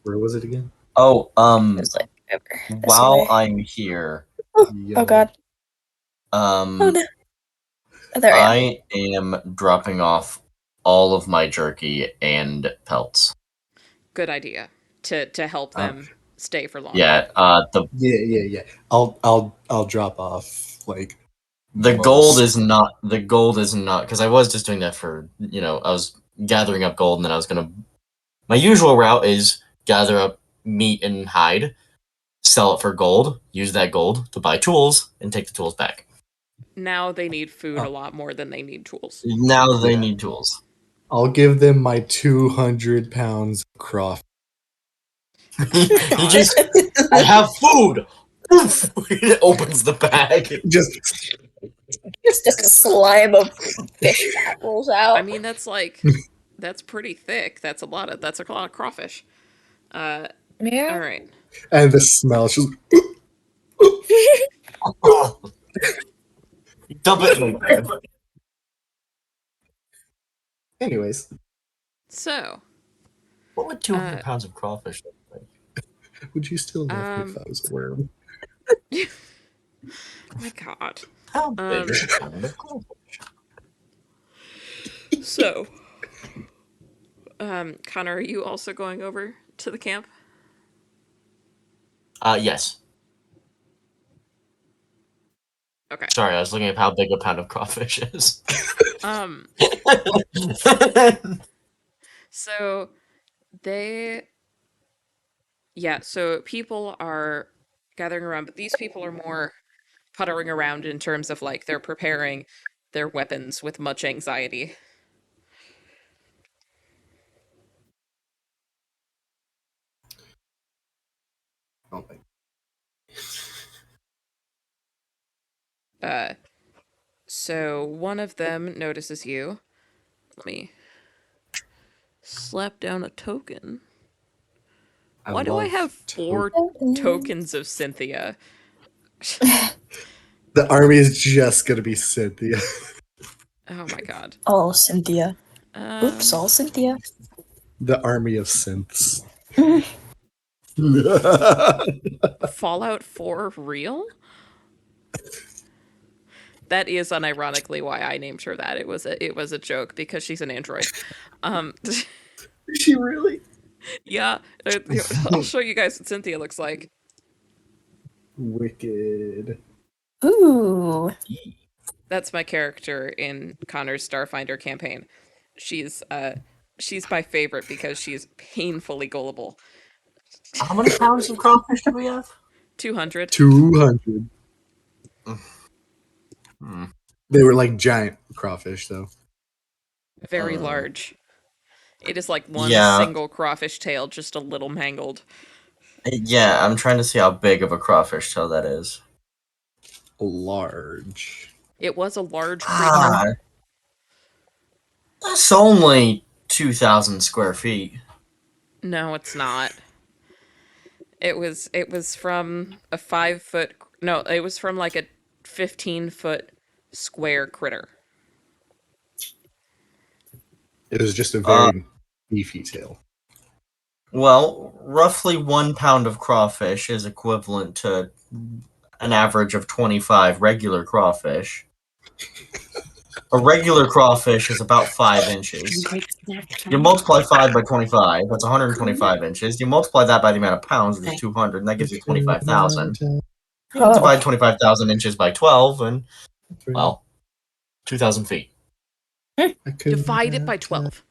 Where was it again? Oh, It was like over this while way. I'm here, Oh God. Oh no. Oh, there I am. I am dropping off all of my jerky and pelts. Good idea. To help them stay for longer. Yeah, Yeah. I'll drop off like the most. gold is not because I was just doing that for I was gathering up gold and then I was gonna. My usual route is gather up meat and hide, sell it for gold, use that gold to buy tools, and take the tools back. Now they need food Oh. a lot more than they need tools. Now they Yeah. need tools. I'll give them my 200 pounds of crawfish. Oh my He god. just, I have food. It opens the bag. Just Just a slime of fish that rolls out. I mean, that's pretty thick. That's a lot of crawfish. yeah. All right. and the smell. Just Dump it in the bag. anyways, So, What would 200 pounds of crawfish look like? would you still love me if I was a worm? oh my god. How big is a pound of crawfish? So, Connor, are you also going over to the camp? Yes. Okay. Sorry, I was looking at how big a pound of crawfish is. So so people are gathering around, but these people are more puttering around in terms of like they're preparing their weapons with much anxiety. Oh my. So one of them notices you. Let me slap down a token. Why do I love have 4 tokens of Cynthia? The army is just gonna be Cynthia. Oh my god. All Cynthia. Oops, Um, all Cynthia. The army of synths. Fallout 4 real? That is unironically why I named her that. It was a joke because she's an android. Is she really? Yeah, I'll show you guys what Cynthia looks like. Wicked. Ooh. That's my character in Connor's Starfinder campaign. She's my favorite because she's painfully gullible. How many pounds of crawfish do we have? 200. 200. Hmm. They were like giant crawfish, though. Very large. It is like one Yeah. single crawfish tail, just a little mangled. Yeah, I'm trying to see how big of a crawfish tail that is. Large. It was a large creature. That's only 2,000 square feet. No, it's not. It was from a 5-foot. No, it was from like a 15-foot square critter. It was just a very beefy tail. Well, roughly 1 pound of crawfish is equivalent to an average of 25 regular crawfish. A regular crawfish is about 5 inches. You multiply 5 by 25, that's 125 inches. You multiply that by the amount of pounds, which is 200, and that gives you 25,000. Oh. Divide 25,000 inches by 12, and, well, 2,000 feet. Divide it by 12.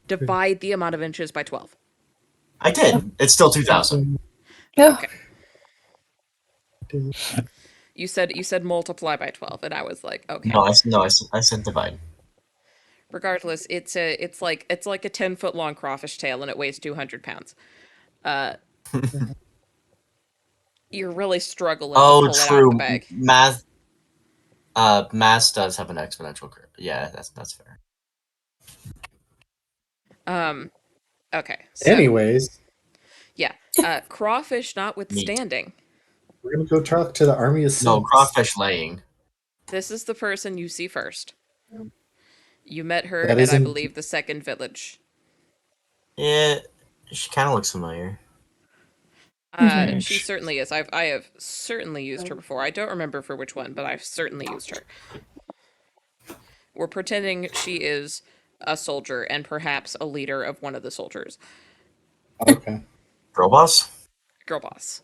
Divide the amount of inches by 12. I did. It's still 2,000. Yeah. Okay. You said multiply by 12, and I was like, okay. No, I said divide. Regardless, it's like a 10-foot long crawfish tail, and it weighs 200 pounds. You're really struggling to pull it out of the bag. Math does have an exponential curve. Yeah, that's fair. Okay. So, Anyways, yeah. Crawfish notwithstanding, we're gonna go talk to the army of No, synths. crawfish laying. this is the person you see first. You met her That at, I isn't- believe, the second village. Yeah, she kind of looks familiar. She certainly is. I have certainly used her before. I don't remember for which one, but I've certainly used her. We're pretending she is a soldier and perhaps a leader of one of the soldiers. Okay. Girl boss? Girl boss.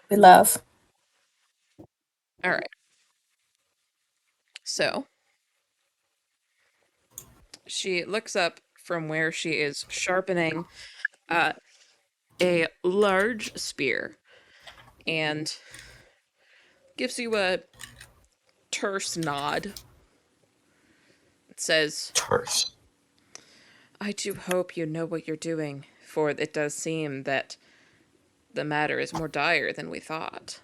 We love. All right. So she looks up from where she is sharpening a large spear and gives you a terse nod. It says, Terse. I do hope you know what you're doing, for it does seem that the matter is more dire than we thought.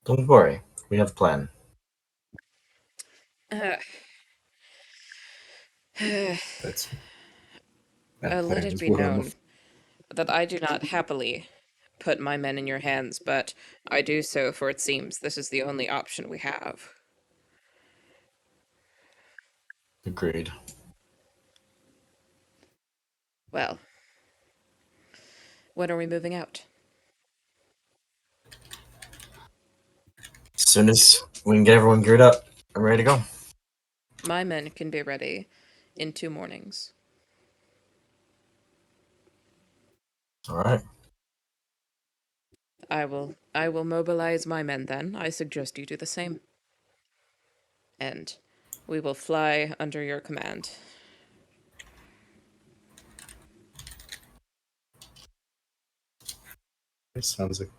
Don't worry, we have a plan. Uh, That's that let plan it is be what I'm. known that I do not happily put my men in your hands, but I do so for it seems this is the only option we have. Agreed. Well, when are we moving out? As soon as we can get everyone geared up, I'm ready to go. My men can be ready in 2 mornings. All right. I will mobilize my men then. I suggest you do the same. And we will fly under your command. It sounds like.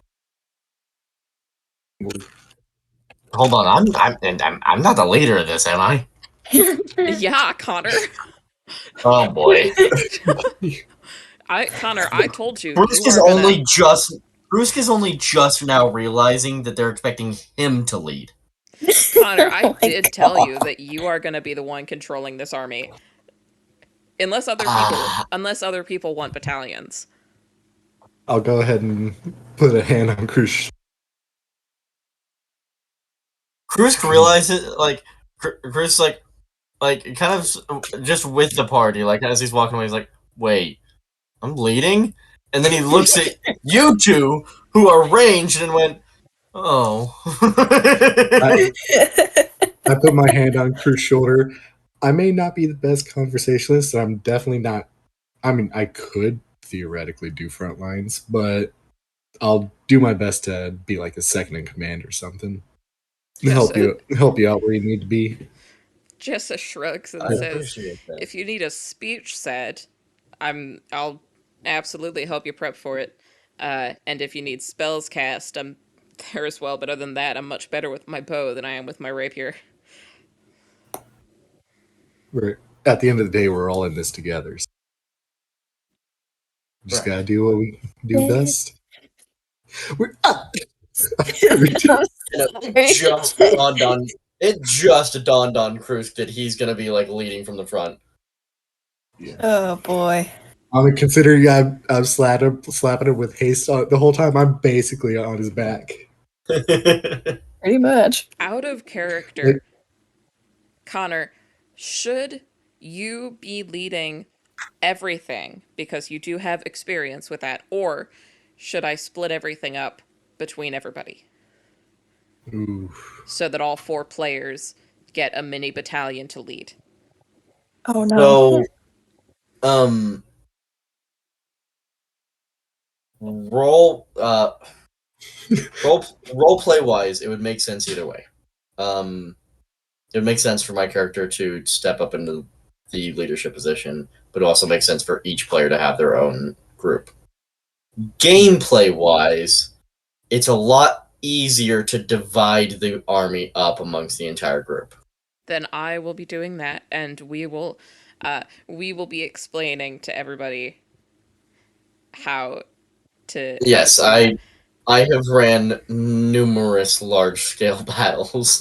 Hold on, I'm not the leader of this, am I? Yeah, Connor. Oh boy. Connor, I told you Bruce you is are gonna. only just now realizing that they're expecting him to lead. Connor, I Oh my did tell God. you that you are gonna be the one controlling this army. Unless other people Ah, unless other people want battalions. I'll go ahead and put a hand on Crush. Krusk realizes Krusk kind of just with the party, like as he's walking away, he's like, "Wait, I'm leading," and then he looks at you two who are ranged and went, "Oh." I, I put my hand on Crew's shoulder. I may not be the best conversationalist, and I'm definitely not. I mean, I could theoretically do front lines, but I'll do my best to be like a second in command or something. Just Help you out where you need to be. Jessa shrugs and I says, appreciate that. "If you need a speech said, I'll absolutely help you prep for it. And if you need spells cast, I'm there as well. But other than that, I'm much better with my bow than I am with my rapier." We're at the end of the day, we're all in this together. So we just Right. gotta do what we do best. We're, And it just dawned on Krusk that he's gonna be like leading from the front. Oh boy. I mean, considering I'm slapping him with haste the whole time, I'm basically on his back. Pretty much. Out of Like, character, Connor, should you be leading everything because you do have experience with that, or should I split everything up between everybody ooh. so that all 4 players get a mini battalion to lead? Oh no. So, um, roll role play wise, it would make sense either way. It would make sense for my character to step up into the leadership position, but it also makes sense for each player to have their own group. Gameplay wise, it's a lot easier to divide the army up amongst the entire group. Then I will be doing that, and we will be explaining to everybody how to Yes, do that. I have ran numerous large scale battles.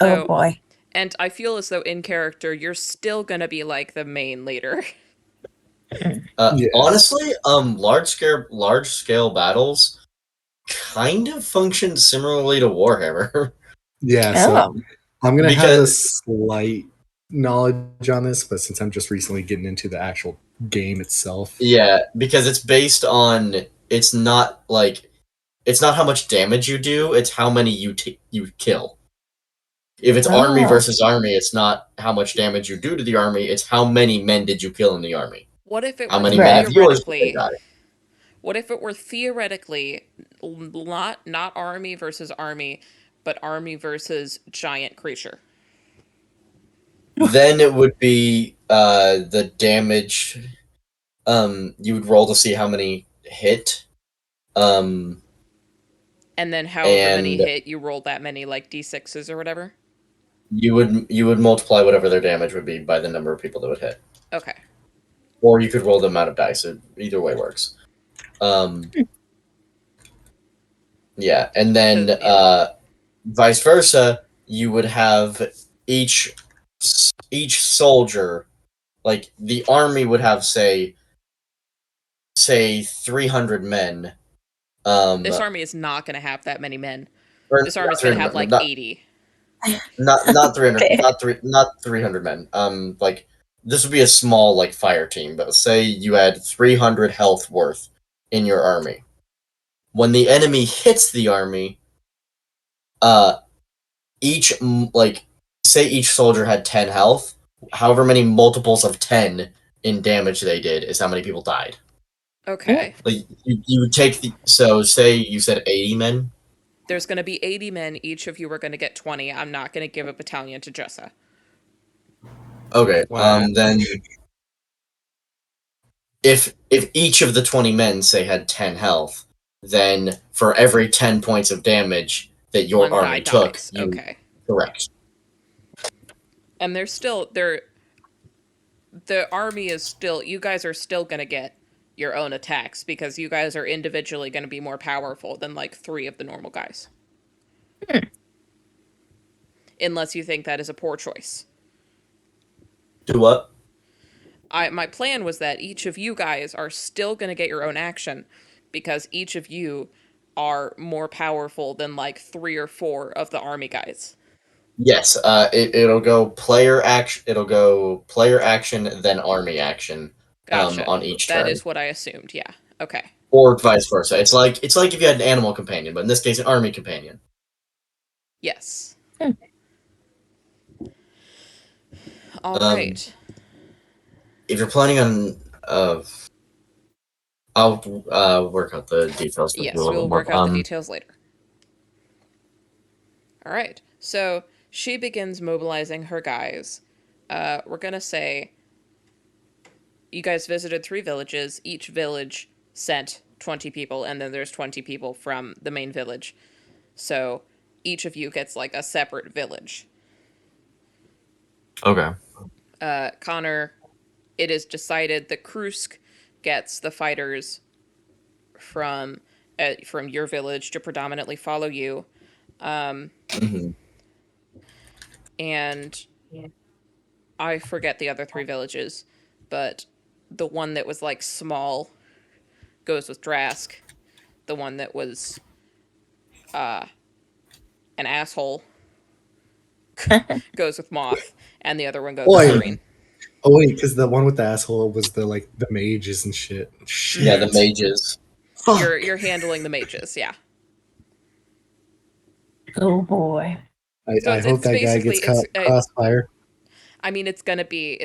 Oh So, boy. and I feel as though in character you're still gonna be like the main leader. Yes. Honestly, large scale battles kind of function similarly to Warhammer Yeah, so Oh. I'm gonna have a because slight knowledge on this, but since I'm just recently getting into the actual game itself, because it's based on it's not how much damage you do, it's how many you kill. If it's army Oh. versus army, it's not how much damage you do to the army, it's how many men did you kill in the army. What if it How were many men Right. of yours did they theoretically? die? What if it were theoretically not army versus army, but army versus giant creature? Then it would be the damage. You would roll to see how many hit. And then however many And hit, you roll that many like d6s or whatever. you would multiply whatever their damage would be by the number of people that would hit. Okay. Or you could roll the amount of dice. Either way works. Yeah, and then vice versa, you would have each soldier, like the army would have say 300 men. This army is not going to have that many men. Or This army's not going to have 300 like men, 80. not 300, Okay. not 300 men. Like this would be a small like fire team, but say you had 300 health worth in your army. When the enemy hits the army, each like say each soldier had 10 health, however many multiples of 10 in damage they did is how many people died. Okay. Like you would take so say you said 80 men. There's going to be 80 men. Each of you are going to get 20. I'm not going to give a battalion to Jessa. Okay. Wow. Then if each of the 20 men say had 10 health, then for every 10 points of damage that your One guy army took, dies. you Okay. correct. And the army is still, you guys are still going to get your own attacks because you guys are individually going to be more powerful than like 3 of the normal guys. Unless you think that is a poor choice. Do what? My plan was that each of you guys are still going to get your own action because each of you are more powerful than like 3 or 4 of the army guys. Yes, it'll go player action. It'll go player action, then army action. Gotcha. On each That turn, is what I assumed. Yeah. Okay. or vice versa. It's like if you had an animal companion, but in this case, an army companion. Yes. Hmm. All right. If you're planning on, I'll work out the details. Yes, a little we'll bit more. work out the details later. All right. So she begins mobilizing her guys. We're going to say you guys visited 3 villages. Each village sent 20 people, and then there's 20 people from the main village. So each of you gets like a separate village. Okay. Connor, it is decided that Krusk gets the fighters from your village to predominantly follow you. Mm-hmm. And I forget the other 3 villages, but the one that was like small goes with Drask. The one that was an asshole goes with Moth, and the other one goes with Oi. Irene. Oh wait, because the one with the asshole was the mages and shit. Shit. Yeah, the mages. Fuck. You're handling the mages, yeah. Oh boy. So I hope that guy gets crossfire. I mean, it's gonna be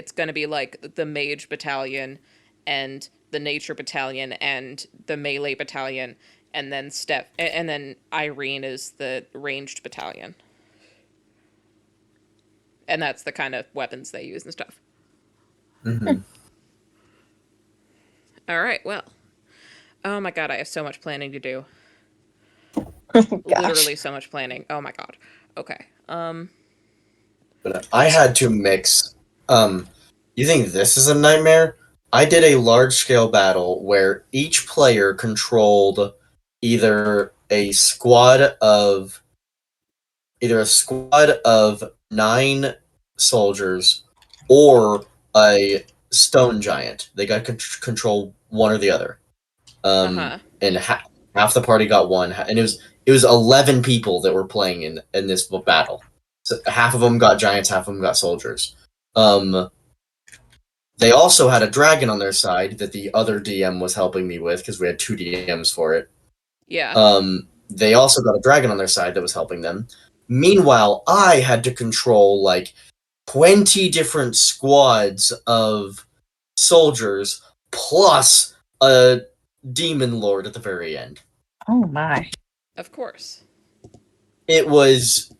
like the mage battalion, and the nature battalion, and the melee battalion, and then and then Irene is the ranged battalion, and that's the kind of weapons they use and stuff. Mm-hmm. All right, well, oh my god, I have so much planning to do. Gosh. Literally so much planning. Oh my god. Okay. But I had to mix. You think this is a nightmare? I did a large scale battle where each player controlled either a squad of 9 soldiers or a stone giant. They got control one or the other. And half the party got one, and it was 11 people that were playing in this battle. So half of them got giants, half of them got soldiers. They also had a dragon on their side that the other DM was helping me with because we had 2 DMs for it. Yeah. They also got a dragon on their side that was helping them. Meanwhile, I had to control like 20 different squads of soldiers plus a demon lord at the very end. Oh my. Of course. It was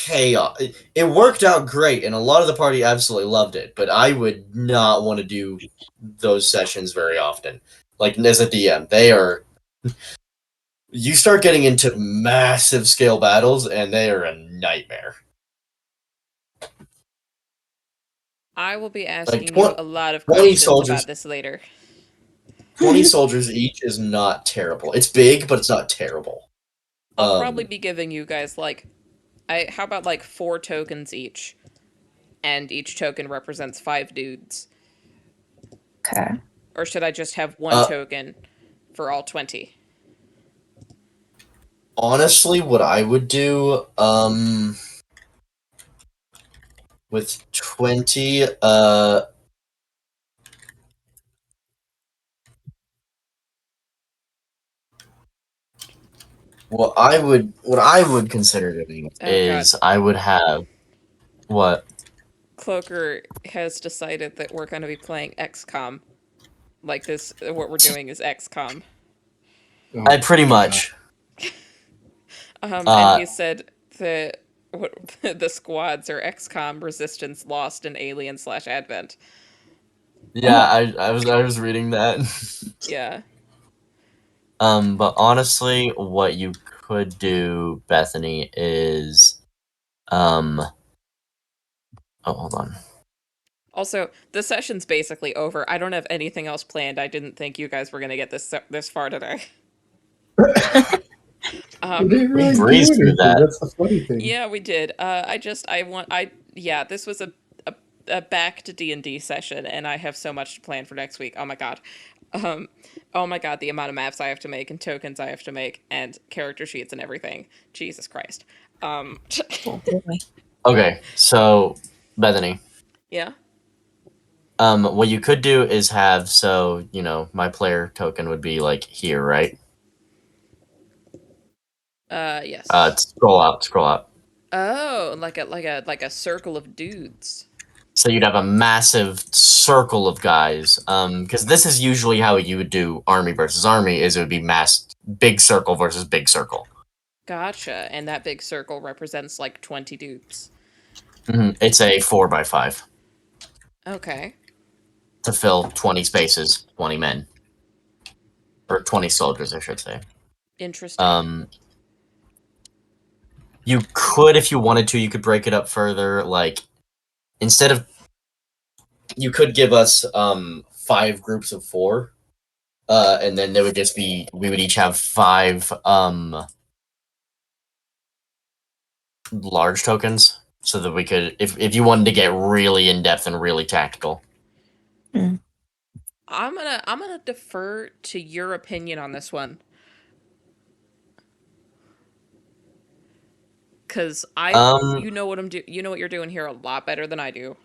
chaos. It worked out great, and a lot of the party absolutely loved it. But I would not want to do those sessions very often. Like as a DM, they are. You start getting into massive scale battles, and they are a nightmare. I will be asking Like you a lot of 20 questions soldiers. about this later. 20 soldiers each is not terrible. It's big, but it's not terrible. I'll probably be giving you guys like, how about like 4 tokens each, and each token represents 5 dudes. Okay. Or should I just have 1 token for all 20? Honestly, what I would do, with 20, what I would consider doing is God. I would have what? Cloaker has decided that we're going to be playing XCOM. Like this, what we're doing is XCOM. I pretty much. And he said that the squads are XCOM, Resistance, Lost, and Alien/Advent. Yeah, I was reading that. Yeah. But honestly, what you could do, Bethany, is oh, hold on. Also, the session's basically over. I don't have anything else planned. I didn't think you guys were gonna get this far today. We didn't really do breezed through anything. that. That's the funny thing. Yeah, we did. This was a back to D&D session, and I have so much to plan for next week. Oh my god. Oh my god, the amount of maps I have to make and tokens I have to make and character sheets and everything. Jesus Christ. Okay, so Bethany. Yeah. What you could do is have, so, my player token would be like here, right? Yes. Scroll out. Oh, like a circle of dudes. So you'd have a massive circle of guys. Because this is usually how you would do army versus army, is it would be massed big circle versus big circle. Gotcha. And that big circle represents like 20 dudes. It's a 4x5. Okay. To fill 20 spaces, 20 men. Or 20 soldiers, I should say. Interesting. You could, if you wanted to, you could break it up further. Like, instead of, you could give us 5 groups of 4, and then there would just be, we would each have 5 large tokens, so that we could, if you wanted to get really in depth and really tactical. I'm gonna defer to your opinion on this one. Cause you know what you know what you're doing here a lot better than I do.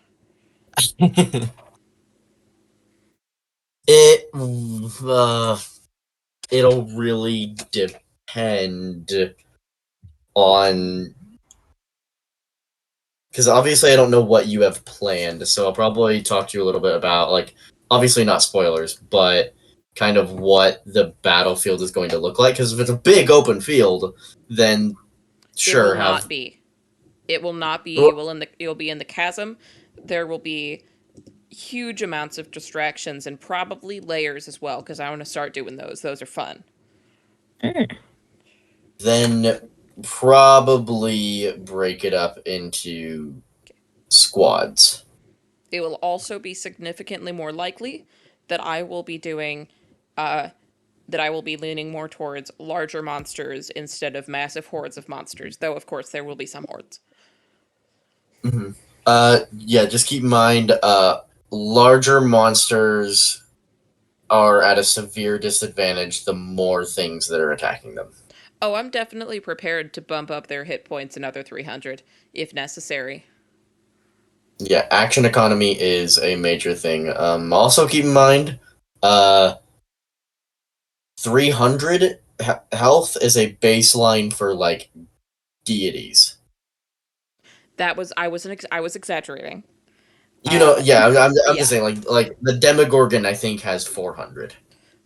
It'll really depend on, because obviously I don't know what you have planned, so I'll probably talk to you a little bit about, like, obviously not spoilers, but kind of what the battlefield is going to look like. Because if it's a big open field, then sure, It will not be. It will not be. It'll be in the chasm. There will be huge amounts of distractions and probably layers as well, because I want to start doing those. Those are fun. Then probably break it up into squads. It will also be significantly more likely that I will be doing, that I will be leaning more towards larger monsters instead of massive hordes of monsters. Though, of course, there will be some hordes. Yeah, just keep in mind, larger monsters are at a severe disadvantage the more things that are attacking them. Oh, I'm definitely prepared to bump up their hit points another 300 if necessary. Yeah, action economy is a major thing. Also keep in mind, 300 health is a baseline for, like, deities. I was exaggerating. Yeah, I'm yeah. just saying, like the Demogorgon, I think, has 400.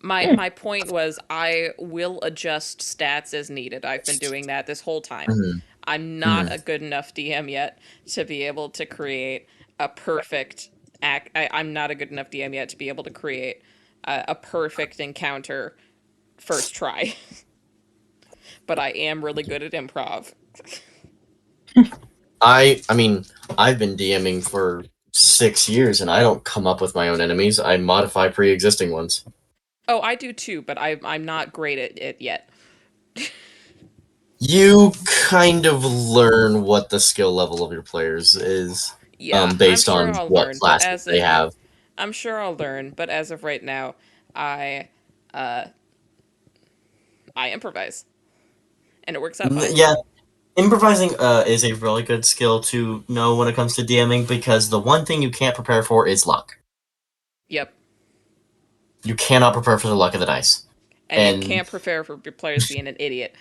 My point was I will adjust stats as needed. I've been doing that this whole time. I'm not a good enough DM yet to be able to create a perfect act. I'm not a good enough DM yet to be able to create a perfect encounter first try. But I am really good at improv. I mean, I've been DMing for 6 years, and I don't come up with my own enemies. I modify pre-existing ones. Oh, I do too, but I'm not great at it yet. You kind of learn what the skill level of your players is, Yeah, I'm based sure on I'll what learn, but classes they have. I'm sure I'll learn, but as of right now, I I improvise, and it works out fine. Yeah, improvising is a really good skill to know when it comes to DMing, because the one thing you can't prepare for is luck. Yep, You cannot prepare for the luck of the dice. and you And can't prepare for your players being an idiot.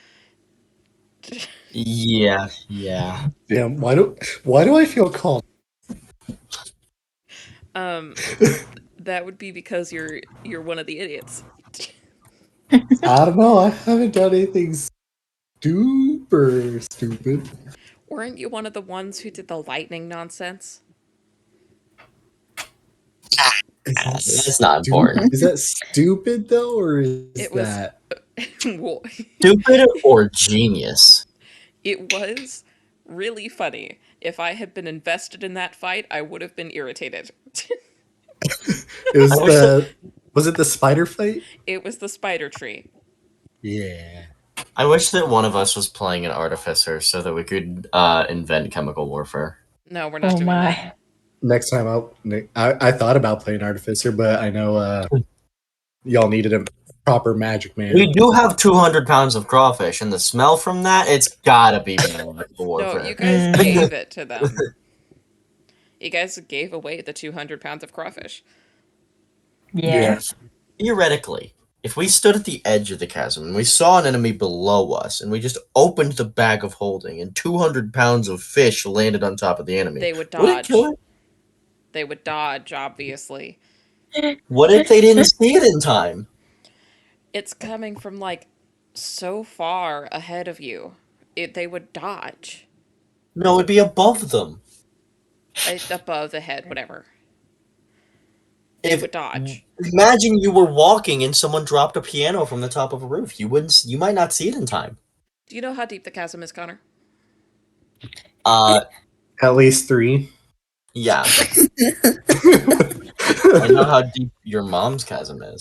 yeah. Damn, why do I feel called? Um, that would be because you're one of the idiots. I don't know. I haven't done anything super stupid. Weren't you one of the ones who did the lightning nonsense? That's not important. Is that stupid though, or is It was. that? Well, Stupid or genius? it was really funny. If I had been invested in that fight, I would have been irritated. It was I wish that- Was it the spider fight? It was the spider tree. Yeah. I wish that one of us was playing an artificer so that we could invent chemical warfare. No, we're not Oh doing that. my. Next time I thought about playing artificer, but I know y'all needed a proper magic man. We do have 200 pounds of crawfish, and the smell from that, it's gotta be chemical No, warfare. you guys Mm. gave it to them. You guys gave away the 200 pounds of crawfish. Yeah. Theoretically, if we stood at the edge of the chasm and we saw an enemy below us, and we just opened the bag of holding, and 200 pounds of fish landed on top of the enemy, They would would it dodge. kill it? They would dodge, obviously. What if they didn't see it in time? It's coming from like so far ahead of you. They would dodge. No, it'd be above them. Above the head, whatever. They would dodge. Imagine you were walking and someone dropped a piano from the top of a roof. You might not see it in time. Do you know how deep the chasm is, Connor? At least 3. Yeah. I know how deep your mom's chasm is.